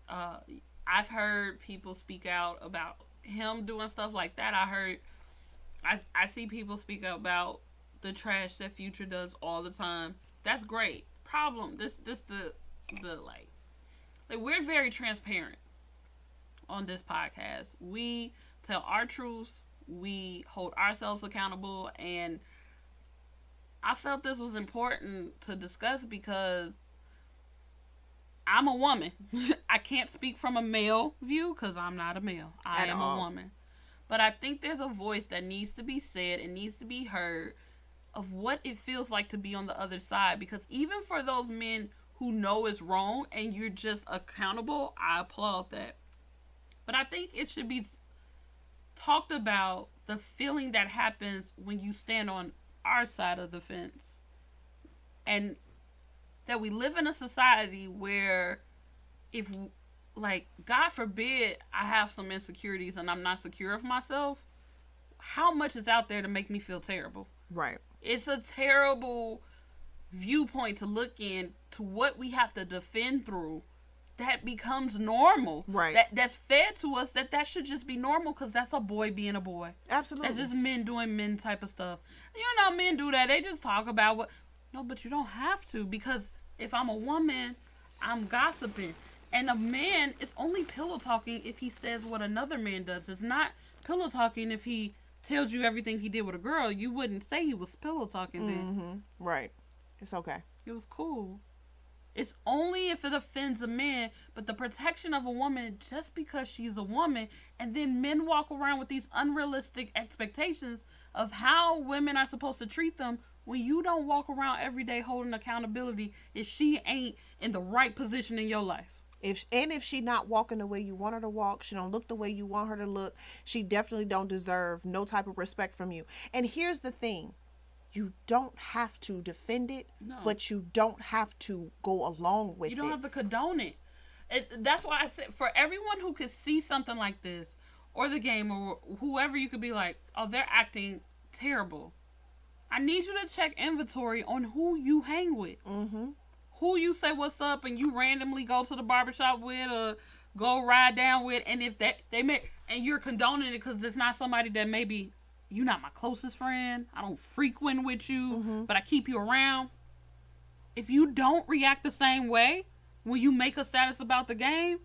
I've heard people speak out about him doing stuff like that. I see people speak out about the trash that Future does all the time. That's great. Problem, the like we're very transparent on this podcast. We tell our truths. We hold ourselves accountable, and I felt this was important to discuss because I'm a woman. I can't speak from a male view because I'm not a male. I am a woman. But I think there's a voice that needs to be said and needs to be heard of what it feels like to be on the other side, because even for those men who know it's wrong and you're just accountable, I applaud that. But I think it should be talked about, the feeling that happens when you stand on our side of the fence, and that we live in a society where if, like, God forbid I have some insecurities and I'm not secure of myself, how much is out there to make me feel terrible? Right. It's a terrible viewpoint to look in to what we have to defend through. That becomes normal. Right. That's fed to us that should just be normal because that's a boy being a boy. Absolutely. That's just men doing men type of stuff. You know, men do that. They just talk about what. No, but you don't have to, because if I'm a woman, I'm gossiping. And a man is only pillow talking if he says what another man does. It's not pillow talking if he tells you everything he did with a girl, you wouldn't say he was pillow talking then. Right. It's okay. It was cool. It's only if it offends a man, but the protection of a woman just because she's a woman, and then men walk around with these unrealistic expectations of how women are supposed to treat them when you don't walk around every day holding accountability if she ain't in the right position in your life. If she not walking the way you want her to walk, she don't look the way you want her to look, she definitely don't deserve no type of respect from you. And here's the thing. You don't have to defend it, but you don't have to go along with it. You don't have to condone it. That's why I said, for everyone who could see something like this, or the game, or whoever, you could be like, oh, they're acting terrible. I need you to check inventory on who you hang with. Who you say what's up and you randomly go to the barbershop with or go ride down with, and if and you're condoning it because it's not somebody that maybe you're not my closest friend, I don't frequent with you, but I keep you around. If you don't react the same way when you make a status about the game,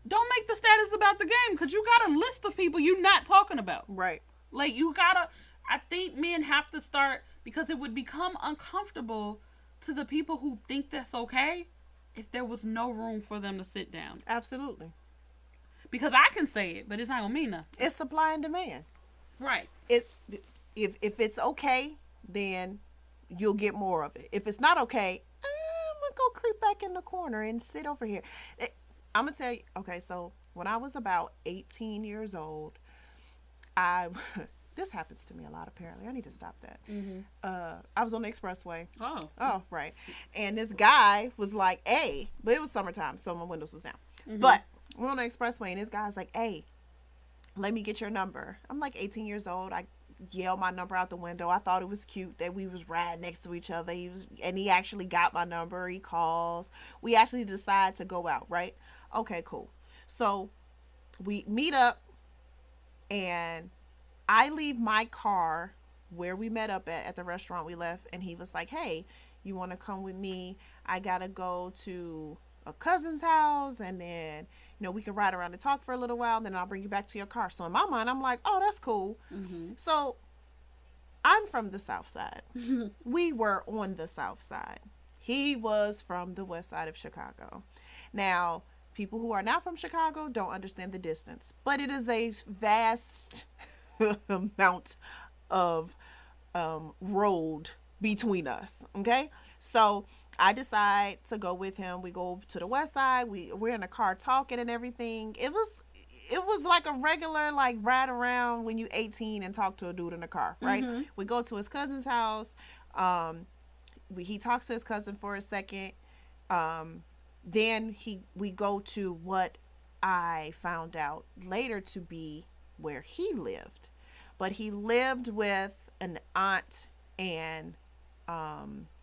don't make the status about the game, because you got a list of people you're not talking about. Right. Like, I think men have to start, because it would become uncomfortable to the people who think that's okay if there was no room for them to sit down. Absolutely. Because I can say it, but it's not gonna mean nothing. It's supply and demand. Right. If it's okay, then you'll get more of it. If it's not okay, I'm gonna go creep back in the corner and sit over here. I'm gonna tell you. Okay, so when I was about 18 years old, this happens to me a lot, apparently. I need to stop that. I was on the expressway. Oh, right. And this guy was like, hey, but it was summertime, so my windows was down. But we're on the expressway, and this guy's like, hey, let me get your number. I'm like 18 years old. I yelled my number out the window. I thought it was cute that we was riding next to each other. He actually got my number. He calls. We actually decide to go out, right? Okay, cool. So we meet up, and I leave my car where we met up at the restaurant we left, and he was like, hey, you want to come with me? I got to go to a cousin's house, and then, we can ride around and talk for a little while, and then I'll bring you back to your car. So in my mind, I'm like, oh, that's cool. So I'm from the South Side. We were on the South Side. He was from the West Side of Chicago. Now, people who are not from Chicago don't understand the distance, but it is a vast amount of road between us. Okay, so I decide to go with him. We go to the West Side. We're in the car talking and everything. It was like a regular ride around when you 18 and talk to a dude in the car, right? We go to his cousin's house. He talks to his cousin for a second. Then we go to what I found out later to be where he lived. But he lived with an aunt and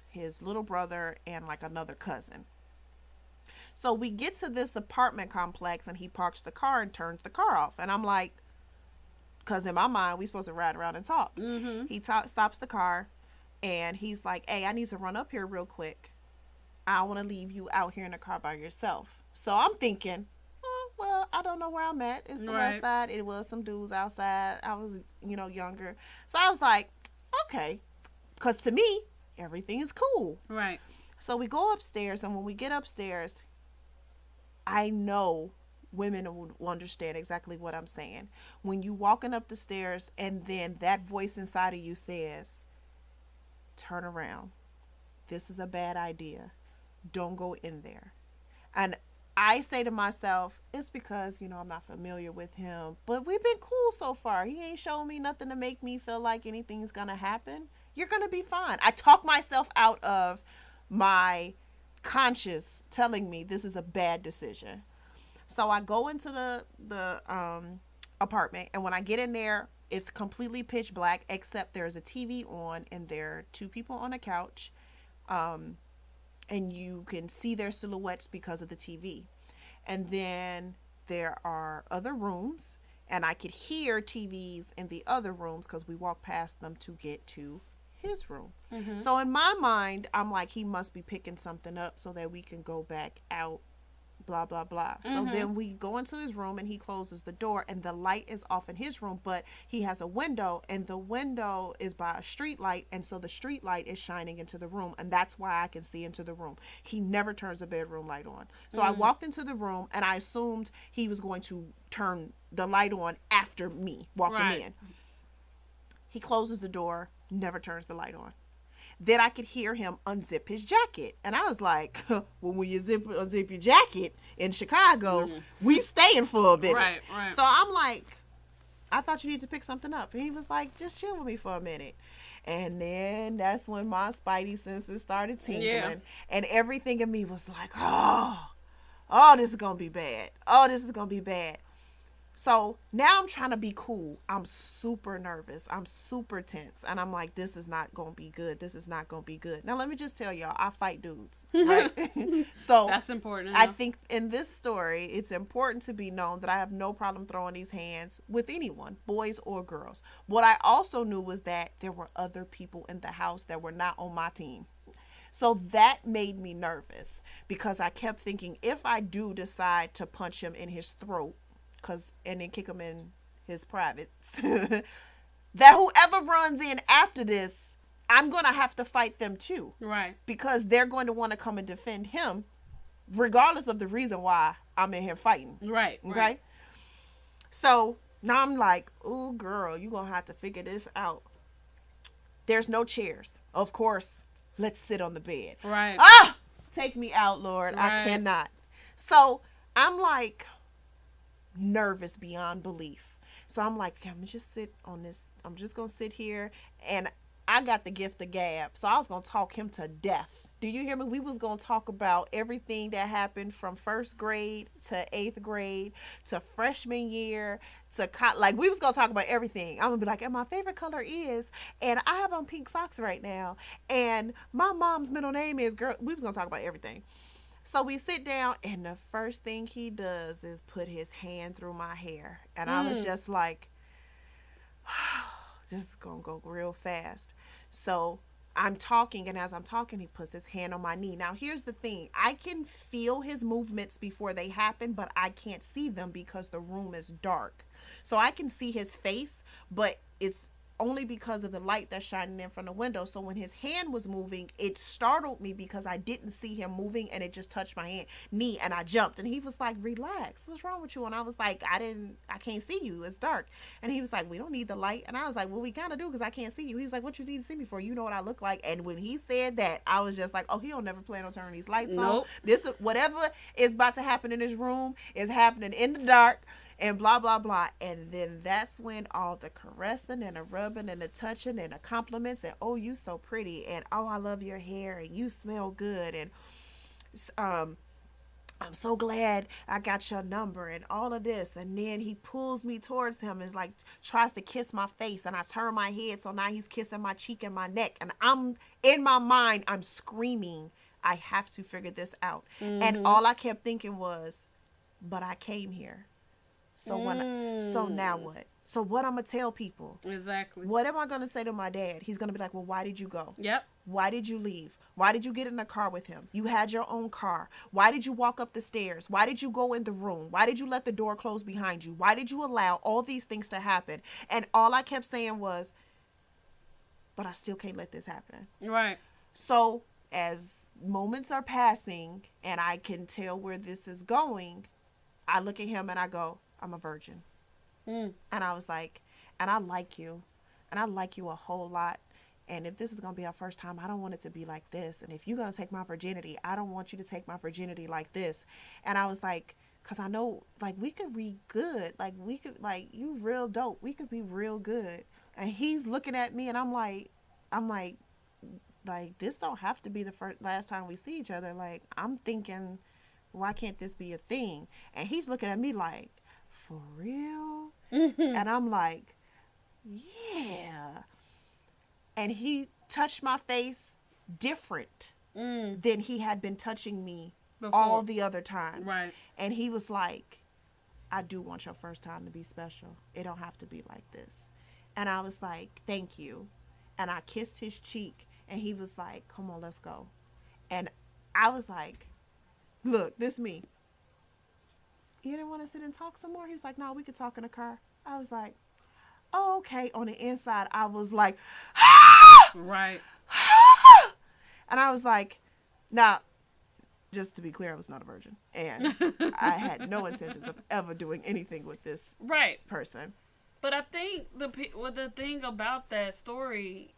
his little brother and another cousin. So we get to this apartment complex, and he parks the car and turns the car off. And I'm like, because in my mind, we supposed to ride around and talk. He stops the car, and he's like, hey, I need to run up here real quick. I want to leave you out here in the car by yourself. So I'm thinking, well, I don't know where I'm at. It's the West Side. It was some dudes outside. I was, younger. So I was like, okay. Because to me, everything is cool. Right. So we go upstairs, and when we get upstairs, I know women will understand exactly what I'm saying. When you walking up the stairs, and then that voice inside of you says, turn around. This is a bad idea. Don't go in there. And I say to myself, it's because, I'm not familiar with him, but we've been cool so far. He ain't showing me nothing to make me feel like anything's going to happen. You're going to be fine. I talk myself out of my conscience telling me this is a bad decision. So I go into the apartment, and when I get in there, it's completely pitch black, except there's a TV on, and there are two people on a couch. And you can see their silhouettes because of the TV. And then there are other rooms, and I could hear TVs in the other rooms because we walked past them to get to his room. So in my mind, I'm like, he must be picking something up so that we can go back out blah, blah, blah. So then we go into his room and he closes the door and the light is off in his room, but he has a window and the window is by a street light. And so the street light is shining into the room and that's why I can see into the room. He never turns the bedroom light on. So I walked into the room and I assumed he was going to turn the light on after me walking in. He closes the door, never turns the light on. Then I could hear him unzip his jacket. And I was like, well, when you unzip your jacket in Chicago, we staying for a bit. Right. So I'm like, I thought you need to pick something up. And he was like, just chill with me for a minute. And then that's when my spidey senses started tingling. Yeah. And everything in me was like, oh, this is going to be bad. This is going to be bad. So now I'm trying to be cool. I'm super nervous. I'm super tense. And I'm like, this is not going to be good. This is not going to be good. Now, let me just tell y'all, I fight dudes. Right? So that's important. I think in this story, it's important to be known that I have no problem throwing these hands with anyone, boys or girls. What I also knew was that there were other people in the house that were not on my team. So that made me nervous because I kept thinking, if I do decide to punch him in his throat, and then kick him in his privates, that whoever runs in after this, I'm going to have to fight them too. Right. Because they're going to want to come and defend him, regardless of the reason why I'm in here fighting. Right. Okay? Right. So now I'm like, ooh, girl, you're going to have to figure this out. There's no chairs. Of course, let's sit on the bed. Right. Take me out, Lord. Right. I cannot. So I'm like, nervous beyond belief. So I'm like, okay, I'm just sit on this. I'm just gonna sit here, and I got the gift of gab, so I was gonna talk him to death. Do you hear me? We was gonna talk about everything that happened from first grade to 8th grade to freshman year to like we was gonna talk about everything. I'm gonna be like, and my favorite color is, and I have on pink socks right now, and my mom's middle name is girl. We was gonna talk about everything. So we sit down, and the first thing he does is put his hand through my hair. And I was just like, this is going to go real fast. So I'm talking, and as I'm talking, he puts his hand on my knee. Now, here's the thing. I can feel his movements before they happen, but I can't see them because the room is dark. So I can see his face, but it's only because of the light that's shining in from the window. So when his hand was moving, it startled me because I didn't see him moving, and it just touched my knee, and I jumped. And he was like, relax, what's wrong with you? And I was like, I can't see you, it's dark. And he was like, we don't need the light. And I was like, well, we kind of do because I can't see you. He was like, what you need to see me for? You know what I look like. And when he said that, I was just like, oh, he don't never plan on turning these lights on. This, whatever is about to happen in this room is happening in the dark. And blah, blah, blah. And then that's when all the caressing and the rubbing and the touching and the compliments and, oh, you so pretty. And, oh, I love your hair. And you smell good. And I'm so glad I got your number and all of this. And then he pulls me towards him and like tries to kiss my face. And I turn my head. So now he's kissing my cheek and my neck. And I'm in my mind, I'm screaming, I have to figure this out. And all I kept thinking was, but I came here. So so now what? So what I'm going to tell people? Exactly. What am I going to say to my dad? He's going to be like, well, why did you go? Yep. Why did you leave? Why did you get in the car with him? You had your own car. Why did you walk up the stairs? Why did you go in the room? Why did you let the door close behind you? Why did you allow all these things to happen? And all I kept saying was, but I still can't let this happen. Right. So as moments are passing and I can tell where this is going, I look at him and I go, I'm a virgin. And I was like, and I like you. And I like you a whole lot. And if this is going to be our first time, I don't want it to be like this. And if you're going to take my virginity, I don't want you to take my virginity like this. And I was like, because I know, like, we could be good. Like, we could, like, you real dope. We could be real good. And he's looking at me and I'm like, this don't have to be the last time we see each other. Like, I'm thinking, why can't this be a thing? And he's looking at me like, for real? And I'm like, yeah. And he touched my face different than he had been touching me before. All the other times. Right. And he was like, I do want your first time to be special. It don't have to be like this. And I was like, thank you. And I kissed his cheek and he was like, come on, let's go. And I was like, look, this me. You didn't want to sit and talk some more? He was like, no, we could talk in the car. I was like, oh, okay. On the inside, I was like, Right. and I was like, now, just to be clear, I was not a virgin. And I had no intentions of ever doing anything with this Right. person. But I think the thing about that story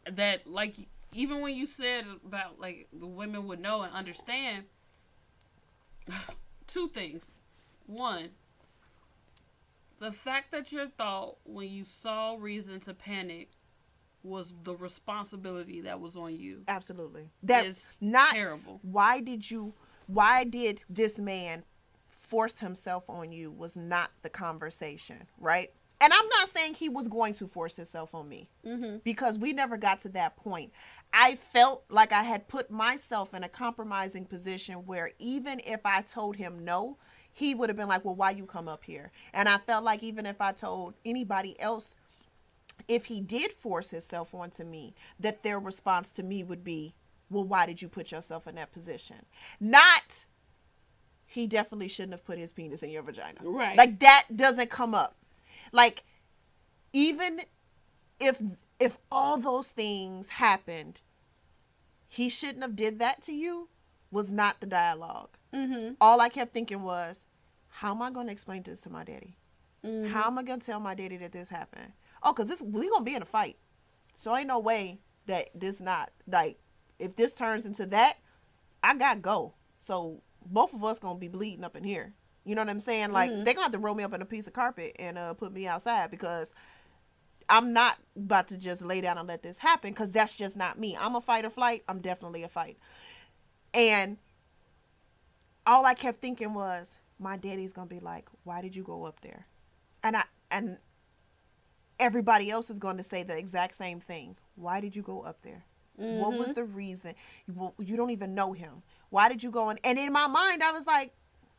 that, like, even when you said about, like, the women would know and understand, two things. One, the fact that your thought when you saw reason to panic was the responsibility that was on you. Absolutely. That is not terrible. Why did this man force himself on you was not the conversation, right? And I'm not saying he was going to force himself on me, because we never got to that point. I felt like I had put myself in a compromising position where even if I told him no, he would have been like, well, why you come up here? And I felt like even if I told anybody else, if he did force himself onto me, that their response to me would be, well, why did you put yourself in that position? Not, he definitely shouldn't have put his penis in your vagina. Right. Like, that doesn't come up. Like, even if all those things happened, he shouldn't have did that to you, was not the dialogue. Mm-hmm. All I kept thinking was, how am I going to explain this to my daddy? Mm-hmm. How am I going to tell my daddy that this happened? Oh, because we're going to be in a fight. So ain't no way that this not, like, if this turns into that, I got to go. So both of us going to be bleeding up in here. You know what I'm saying? Like, they're going to have to roll me up in a piece of carpet and put me outside, because I'm not about to just lay down and let this happen, because that's just not me. I'm a fight or flight. I'm definitely a fight. And all I kept thinking was, my daddy's going to be like, why did you go up there? And everybody else is going to say the exact same thing. Why did you go up there? Mm-hmm. What was the reason? You don't even know him. Why did you go in? And in my mind, I was like,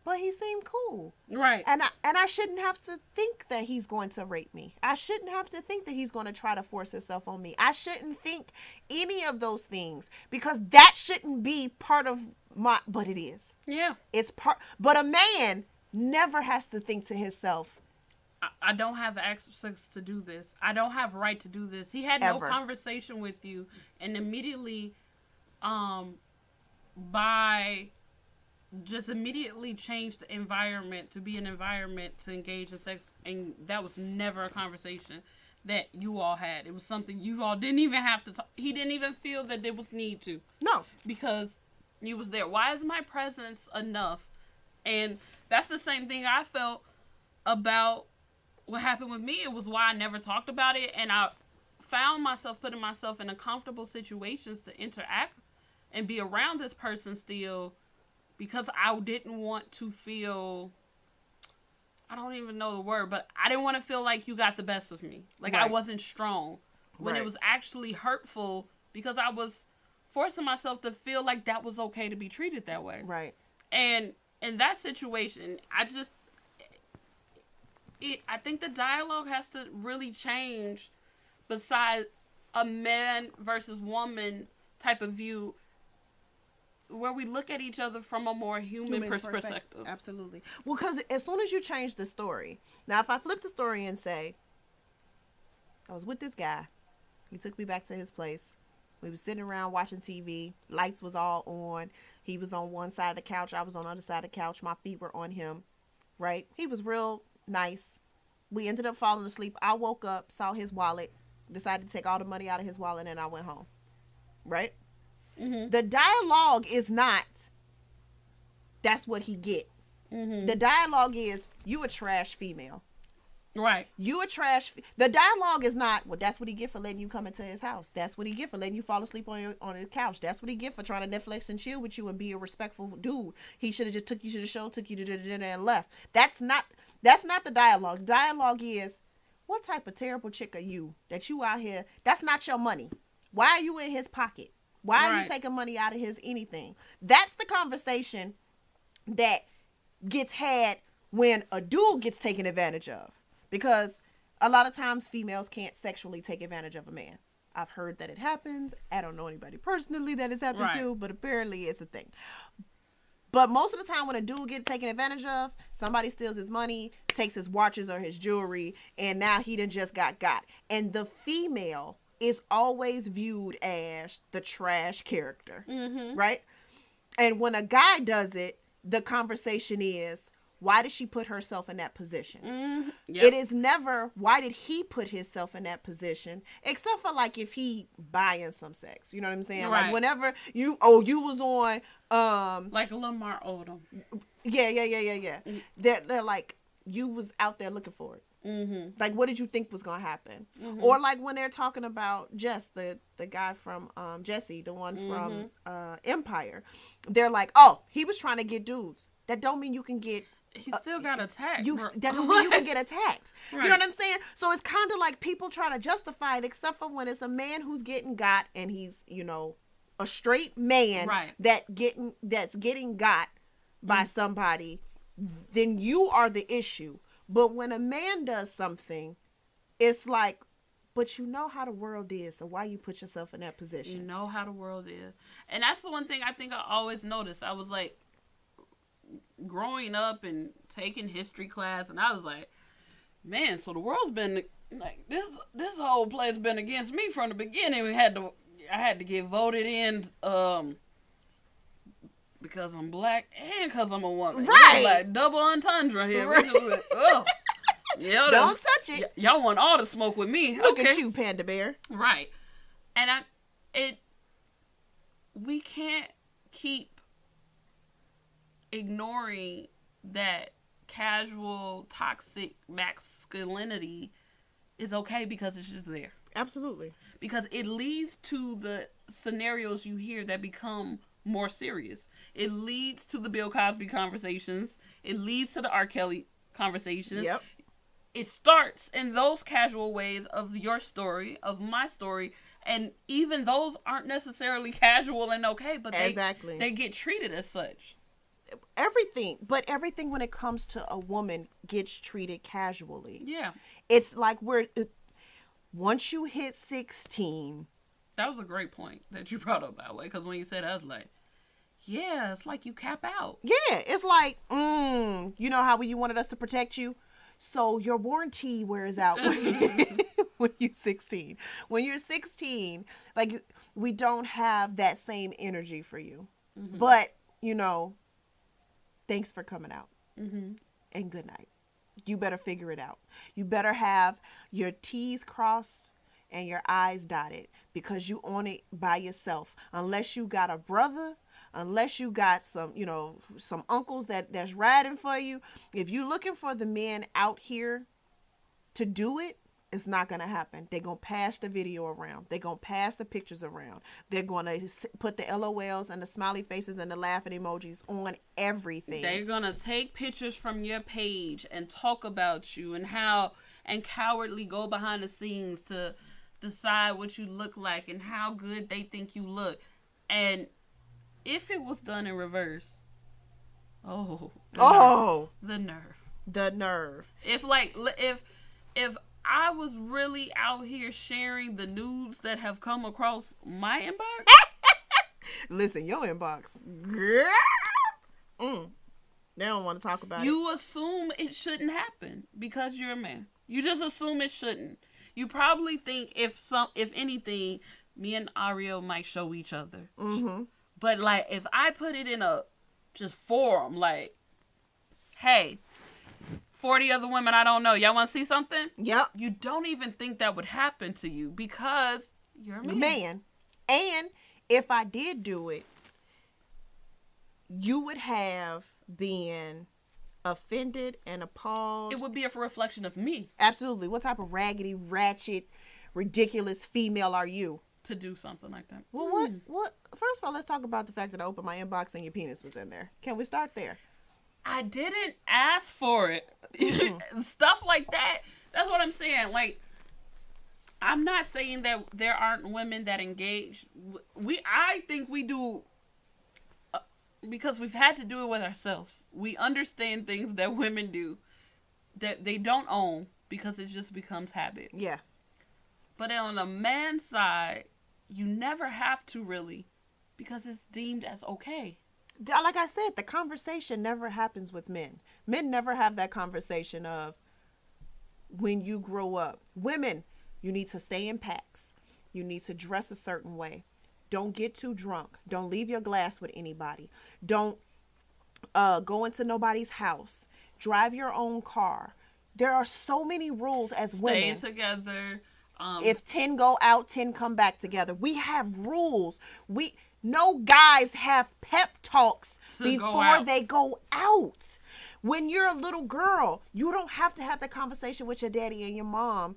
but he seemed cool. Right. And I shouldn't have to think that he's going to rape me. I shouldn't have to think that he's going to try to force himself on me. I shouldn't think any of those things, because that shouldn't be part of but it is. Yeah. It's but a man never has to think to himself, I don't have access to do this. I don't have right to do this. He had ever. No conversation with you, and immediately, immediately changed the environment to be an environment to engage in sex, and that was never a conversation that you all had. It was something you all didn't even have to talk. He didn't even feel that there was need to. No. Because you was there. Why is my presence enough? And that's the same thing I felt about what happened with me. It was why I never talked about it, and I found myself putting myself in uncomfortable situations to interact and be around this person still, because I didn't want to feel, I don't even know the word, but I didn't want to feel like you got the best of me. Like, right. I wasn't strong. When right. It was actually hurtful, because I was forcing myself to feel like that was okay to be treated that way. Right. And in that situation, I think the dialogue has to really change, besides a man versus woman type of view, where we look at each other from a more human perspective. Absolutely. Well, because as soon as you change the story, now if I flip the story and say, I was with this guy, he took me back to his place, we were sitting around watching TV, lights was all on, he was on one side of the couch, I was on the other side of the couch, my feet were on him, right? He was real nice. We ended up falling asleep. I woke up, saw his wallet, decided to take all the money out of his wallet, and I went home, right? Mm-hmm. The dialogue is not, that's what he get. Mm-hmm. The dialogue is, you a trash female. Right. You a trash. The dialogue is not, well, that's what he get for letting you come into his house. That's what he get for letting you fall asleep on his couch. That's what he get for trying to Netflix and chill with you and be a respectful dude. He should have just took you to the show, took you to dinner and left. That's not the dialogue. Dialogue is, what type of terrible chick are you that you out here? That's not your money. Why are you in his pocket? Why are you taking money out of his anything? That's the conversation that gets had when a dude gets taken advantage of. Because a lot of times females can't sexually take advantage of a man. I've heard that it happens. I don't know anybody personally that it's happened to, but apparently it's a thing. But most of the time when a dude gets taken advantage of, somebody steals his money, takes his watches or his jewelry, and now he done just got. And the female is always viewed as the trash character, right? And when a guy does it, the conversation is, why did she put herself in that position? Yep. It is never, why did he put himself in that position? Except for like if he buying some sex. You know what I'm saying? Right. Like whenever you was on like Lamar Odom. Yeah. They're like, you was out there looking for it. Like, what did you think was gonna happen? Or like when they're talking about Jess, the guy from Jesse, the one from Empire, they're like, oh, he was trying to get dudes. That don't mean you can get. He still got attacked. That don't mean you can get attacked. Right. You know what I'm saying? So it's kind of like people try to justify it, except for when it's a man who's getting got and he's, you know, a straight man that's getting got by somebody. Then you are the issue. But when a man does something, it's like, but you know how the world is, so why you put yourself in that position? You know how the world is. And that's the one thing I think I always noticed. I was like, growing up and taking history class, and I was like, man, so the world's been, like, this whole place been against me from the beginning. I had to get voted in, because I'm black and because I'm a woman. Right. Like double entendre here. Right. We're just like, oh. Don't touch it. Y'all want all the smoke with me. Look at you, Panda Bear. Right. And we can't keep ignoring that casual, toxic masculinity is okay because it's just there. Absolutely. Because it leads to the scenarios you hear that become more serious. It leads to the Bill Cosby conversations. It leads to the R. Kelly conversations. Yep. It starts in those casual ways of your story, of my story, and even those aren't necessarily casual and okay, but they get treated as such. Everything when it comes to a woman gets treated casually. Yeah. It's like once you hit 16. That was a great point that you brought up, by the way, because when you said that, I was like, yeah, it's like you cap out. Yeah, it's like, you know how you wanted us to protect you? So your warranty wears out when you're 16. When you're 16, like, we don't have that same energy for you. Mm-hmm. But, you know, thanks for coming out. Mm-hmm. And good night. You better figure it out. You better have your T's crossed and your I's dotted, because you own it by yourself. Unless you got a brother, unless you got some, you know, some uncles that's riding for you. If you're looking for the men out here to do it, it's not going to happen. They're going to pass the video around. They're going to pass the pictures around. They're going to put the LOLs and the smiley faces and the laughing emojis on everything. They're going to take pictures from your page and talk about you and how, and cowardly go behind the scenes to decide what you look like and how good they think you look. And if it was done in reverse, the nerve. If I was really out here sharing the nudes that have come across my inbox, listen, your inbox, they don't want to talk about it. You assume it shouldn't happen because you're a man. You just assume it shouldn't. You probably think if anything, me and Ariel might show each other. Mm-hmm. But, like, if I put it in a just forum, like, hey, 40 other women I don't know, y'all want to see something? Yep. You don't even think that would happen to you because you're a man. And if I did do it, you would have been offended and appalled. It would be a reflection of me. Absolutely. What type of raggedy, ratchet, ridiculous female are you to do something like that? Well, what? First of all, let's talk about the fact that I opened my inbox and your penis was in there. Can we start there? I didn't ask for it. Mm-hmm. Stuff like that. That's what I'm saying. Like, I'm not saying that there aren't women that engage. I think we do. Because we've had to do it with ourselves. We understand things that women do that they don't own because it just becomes habit. Yes. But on the man's side, you never have to really, because it's deemed as okay. like I said, the conversation never happens with men. Men never have that conversation of when you grow up. Women, you need to stay in packs. You need to dress a certain way. Don't get too drunk. Don't leave your glass with anybody. Don't go into nobody's house. Drive your own car. There are so many rules as women. Stay together. If 10 go out, 10 come back together. We have rules. No guys have pep talks before they go out. When you're a little girl, you don't have to have the conversation with your daddy and your mom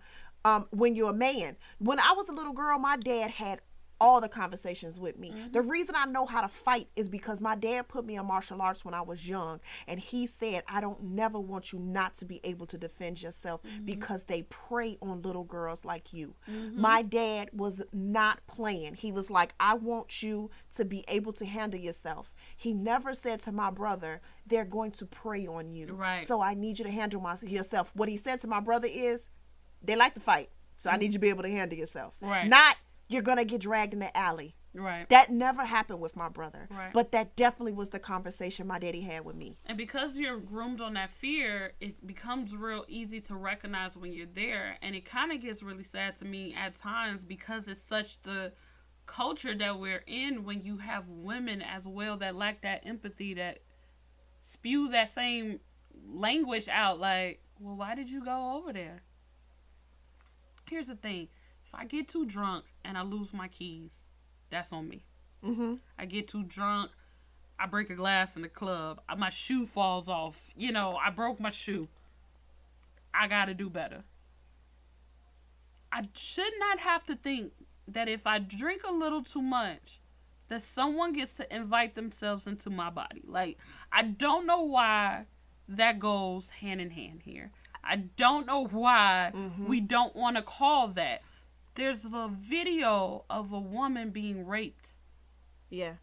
when you're a man. When I was a little girl, my dad had all the conversations with me. Mm-hmm. The reason I know how to fight is because my dad put me in martial arts when I was young, and he said, I don't never want you not to be able to defend yourself because they prey on little girls like you. My dad was not playing. He was like, I want you to be able to handle yourself. He never said to my brother, they're going to prey on you. Right. So I need you to handle yourself. What he said to my brother is, they like to fight. So I need you to be able to handle yourself. Right. Not, you're going to get dragged in the alley. Right. That never happened with my brother. Right. But that definitely was the conversation my daddy had with me. And because you're groomed on that fear, it becomes real easy to recognize when you're there. And it kind of gets really sad to me at times because it's such the culture that we're in when you have women as well that lack that empathy, that spew that same language out like, well, why did you go over there? Here's the thing. If I get too drunk and I lose my keys, that's on me. I get too drunk, I break a glass in the club, my shoe falls off. I broke my shoe. I gotta do better. I should not have to think that if I drink a little too much, that someone gets to invite themselves into my body. Like, I don't know why that goes hand in hand here. I don't know why we don't want to call that. There's a video of a woman being raped. Yeah.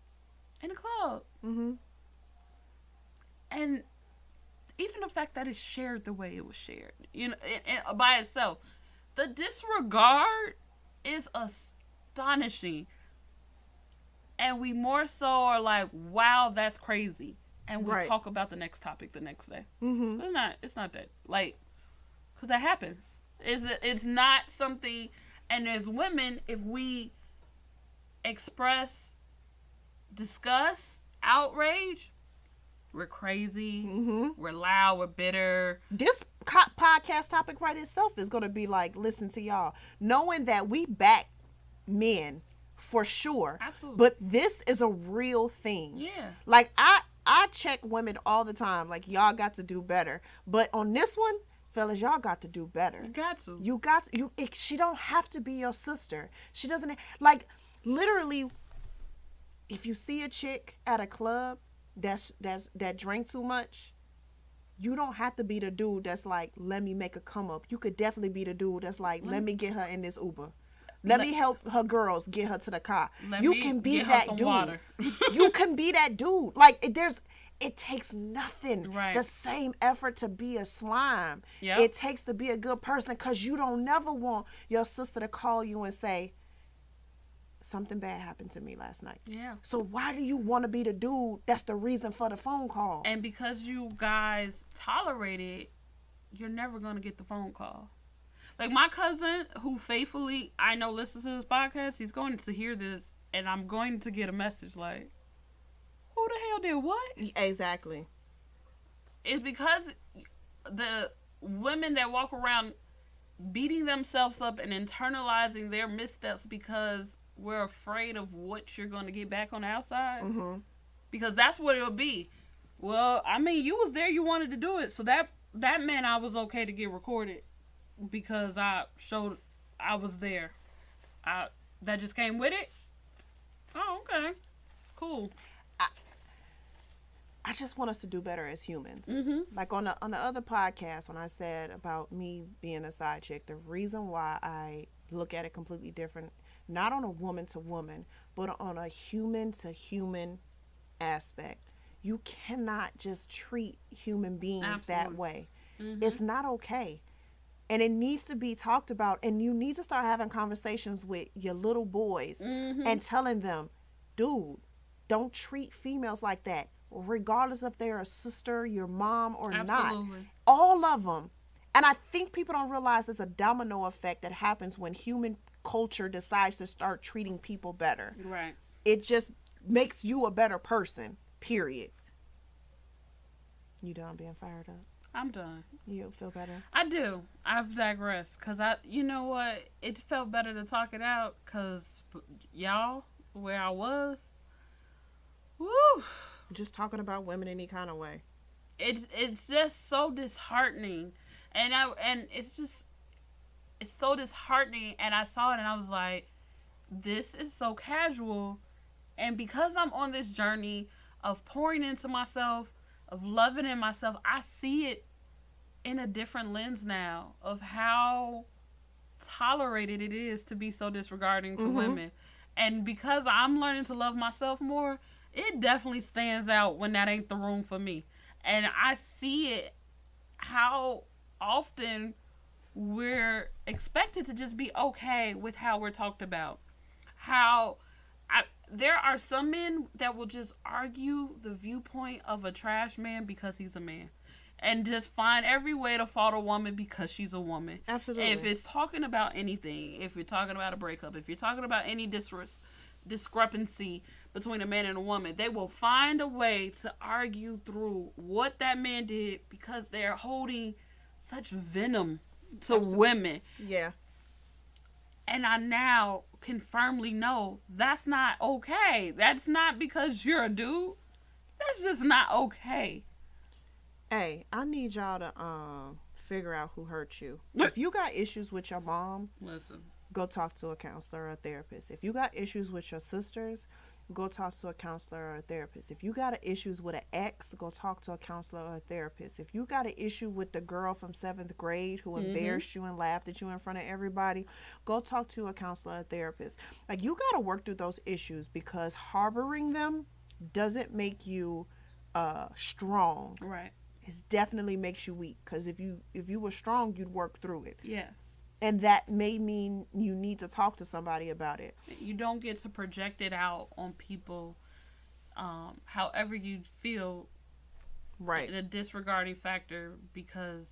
In a club. And even the fact that it's shared the way it was shared, by itself, the disregard is astonishing. And we more so are like, wow, that's crazy. And we talk about the next topic the next day. It's not that. Like, because that happens. It's not something... And as women, if we express disgust, outrage, we're crazy, we're loud, we're bitter. This podcast topic right itself is going to be like, listen to y'all, knowing that we back men for sure. Absolutely. But this is a real thing. Yeah. Like, I check women all the time, like, y'all got to do better. But on this one, fellas, y'all got to do better. You got to. She don't have to be your sister. She doesn't, like, literally, if you see a chick at a club that drank too much, you don't have to be the dude that's like, let me make a come up. You could definitely be the dude that's like, let me get her in this Uber. Let me help her girls get her to the car. You can be that dude. You can be that dude. Like, it takes nothing. Right. The same effort to be a slime. Yep. It takes to be a good person, because you don't never want your sister to call you and say, something bad happened to me last night. Yeah. So why do you want to be the dude that's the reason for the phone call? And because you guys tolerate it, you're never going to get the phone call. Like, my cousin, who faithfully, I know, listens to this podcast, he's going to hear this, and I'm going to get a message like, who the hell did what? Exactly. It's because the women that walk around beating themselves up and internalizing their missteps because we're afraid of what you're going to get back on the outside. Because that's what it'll be. Well, I mean, you was there, you wanted to do it. So that meant I was okay to get recorded because I showed I was there. That just came with it? Oh, okay. Cool. I just want us to do better as humans. Like on the other podcast, when I said about me being a side chick, the reason why I look at it completely different, not on a woman to woman, but on a human to human aspect. You cannot just treat human beings that way. It's not okay. And it needs to be talked about. And you need to start having conversations with your little boys and telling them, dude, Don't treat females like that, regardless if they're a sister, your mom, or Absolutely. not. All of them. And I think people don't realize there's a domino effect that happens when human culture decides to start treating people better. Right. It just makes you a better person, period. You done being fired up? I'm done. You feel better? I do. I've digressed. Because you know what? It felt better to talk it out. Because y'all, where I was, woo. Just talking about women any kind of way. It's just so disheartening. And it's so disheartening. And I saw it and I was like, this is so casual. And because I'm on this journey of pouring into myself, of loving in myself, I see it in a different lens now of how tolerated it is to be so disregarding to women. And because I'm learning to love myself more, it definitely stands out when that ain't the room for me. And I see it, how often we're expected to just be okay with how we're talked about. There are some men that will just argue the viewpoint of a trash man because he's a man. And just find every way to fault a woman because she's a woman. Absolutely. If it's talking about anything, if you're talking about a breakup, if you're talking about any discrepancy between a man and a woman, they will find a way to argue through what that man did because they're holding such venom to women. Yeah. And I now can firmly know that's not okay. That's not because you're a dude. That's just not okay. Hey, I need y'all to figure out who hurt you. If you got issues with your mom, Listen, go talk to a counselor or a therapist. If you got issues with your sisters, go talk to a counselor or a therapist. If you got issues with an ex, go talk to a counselor or a therapist. If you got an issue with the girl from 7th grade who embarrassed you and laughed at you in front of everybody, go talk to a counselor or a therapist. Like, you got to work through those issues because harboring them doesn't make you strong. right. It definitely makes you weak, because if you were strong, you'd work through it. Yes. And that may mean you need to talk to somebody about it. You don't get to project it out on people however you feel. Right. The disregarding factor, because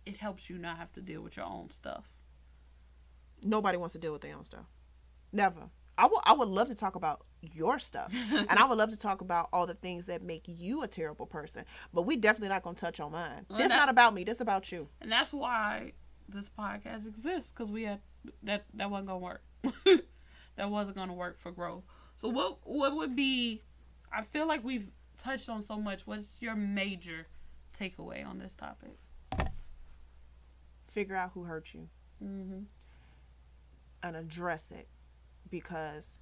it helps you not have to deal with your own stuff. Nobody wants to deal with their own stuff. Never. I would love to talk about your stuff. And I would love to talk about all the things that make you a terrible person. But we definitely not going to touch on mine. Well, this not about me. This about you. And that's why this podcast exists, because we had that wasn't going to work. That wasn't going to work for growth. So what would be, I feel like we've touched on so much. What's your major takeaway on this topic? Figure out who hurt you. Mm-hmm. And address it. Because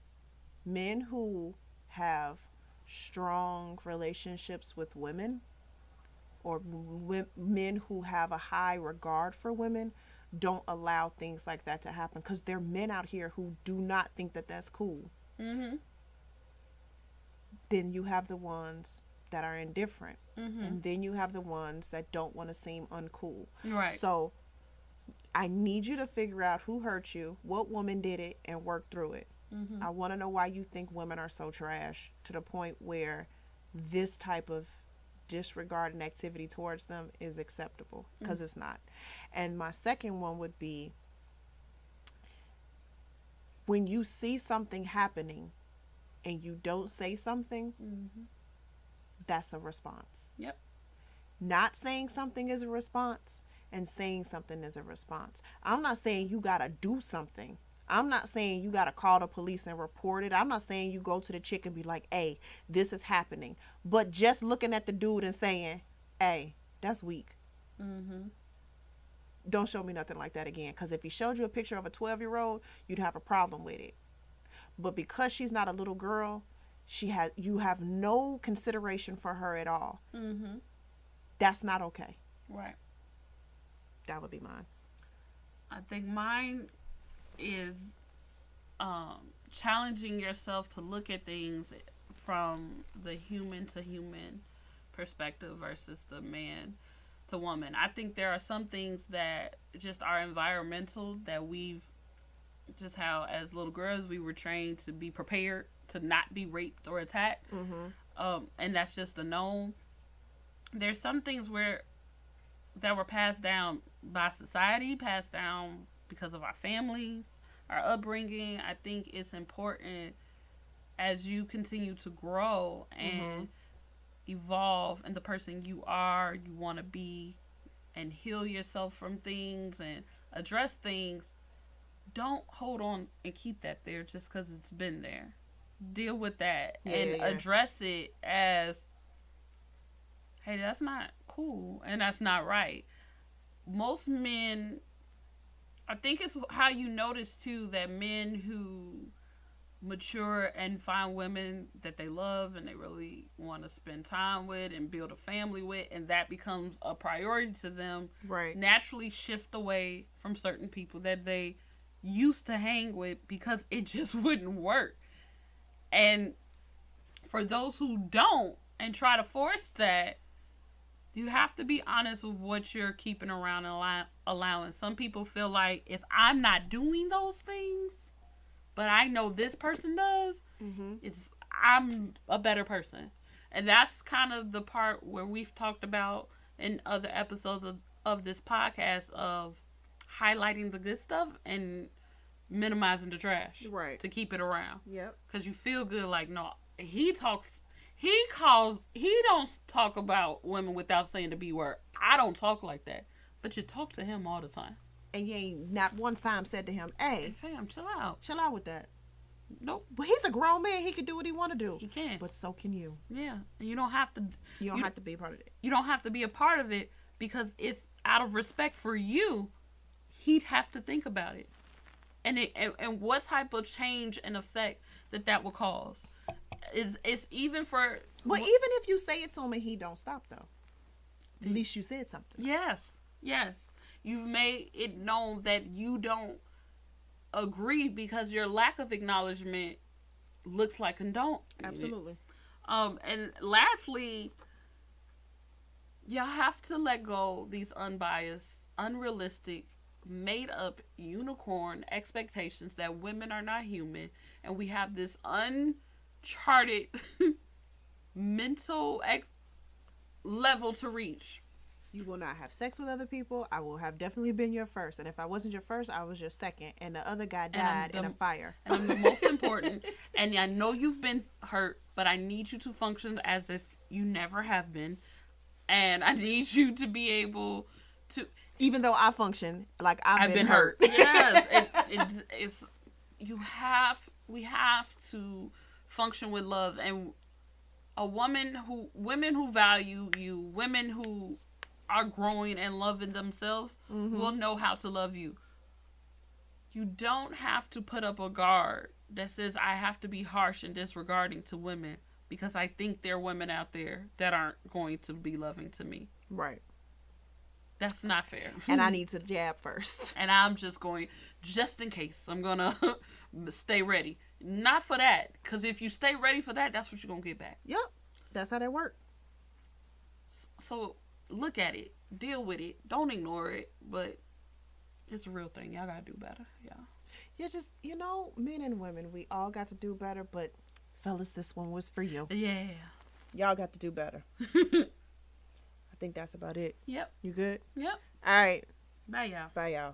men who have strong relationships with women, or men who have a high regard for women, don't allow things like that to happen, because there are men out here who do not think that that's cool. Mm-hmm. Then you have the ones that are indifferent. Mm-hmm. And then you have the ones that don't want to seem uncool. Right. So I need you to figure out who hurt you, what woman did it, and work through it. Mm-hmm. I want to know why you think women are so trash to the point where this type of disregarding activity towards them is acceptable, because it's not. And my second one would be, when you see something happening and you don't say something, that's a response. Yep. Not saying something is a response, and saying something is a response. I'm not saying you gotta do something. I'm not saying you gotta call the police and report it. I'm not saying you go to the chick and be like, hey, this is happening. But just looking at the dude and saying, hey, that's weak. Mm-hmm. Don't show me nothing like that again. Because if he showed you a picture of a 12-year-old, you'd have a problem with it. But because she's not a little girl, you have no consideration for her at all. Mm-hmm. That's not okay. Right. That would be mine. I think mine is challenging yourself to look at things from the human to human perspective versus the man to woman. I think there are some things that just are environmental, that we've just, how as little girls we were trained to be prepared to not be raped or attacked. And that's just a known. There's some things that were passed down by society, passed down because of our families, our upbringing. I think it's important as you continue to grow and evolve in the person you are, you want to be, and heal yourself from things and address things. Don't hold on and keep that there just because it's been there. Deal with that and address it as, hey, that's not cool and that's not right. Most men, I think it's how you notice too that men who mature and find women that they love and they really want to spend time with and build a family with, and that becomes a priority to them, naturally shift away from certain people that they used to hang with because it just wouldn't work. And for those who don't and try to force that, you have to be honest with what you're keeping around and allowing. Some people feel like if I'm not doing those things, but I know this person does, I'm a better person. And that's kind of the part where we've talked about in other episodes of this podcast of highlighting the good stuff and minimizing the trash. Right. To keep it around. Yep. Because you feel good like, no, he don't talk about women without saying the B word. I don't talk like that. But you talk to him all the time. And you ain't not one time said to him, hey, fam, chill out. Chill out with that. Nope. But he's a grown man. He can do what he want to do. He can. But so can you. Yeah. And you don't have to. You don't have to be a part of it. You don't have to be a part of it because if out of respect for you, he'd have to think about it. And what type of change and effect that will cause. It's even for. Well, even if you say it to him and he don't stop though, at least you said something. Yes. You've made it known that you don't agree because your lack of acknowledgement looks like condone. Absolutely. And lastly, y'all have to let go these unbiased, unrealistic, made up unicorn expectations that women are not human, and we have this uncharted mental level to reach. You will not have sex with other people. I will have definitely been your first. And if I wasn't your first, I was your second. And the other guy died in a fire. And I'm the most important. And I know you've been hurt, but I need you to function as if you never have been. And I need you to be able to... Even though I function like I've been hurt. Yes. We have to function with love. And women who value you, women who are growing and loving themselves will know how to love you. You don't have to put up a guard that says I have to be harsh and disregarding to women because I think there are women out there that aren't going to be loving to me. Right. That's not fair. And I need to jab first. And I'm just in case, I'm going to stay ready. Not for that. Because if you stay ready for that, that's what you're going to get back. Yep. That's how that works. So look at it. Deal with it. Don't ignore it. But it's a real thing. Y'all got to do better. Yeah. Yeah, just, men and women, we all got to do better. But fellas, this one was for you. Yeah. Y'all got to do better. I think that's about it. Yep. You good? Yep. All right. Bye, y'all. Bye, y'all.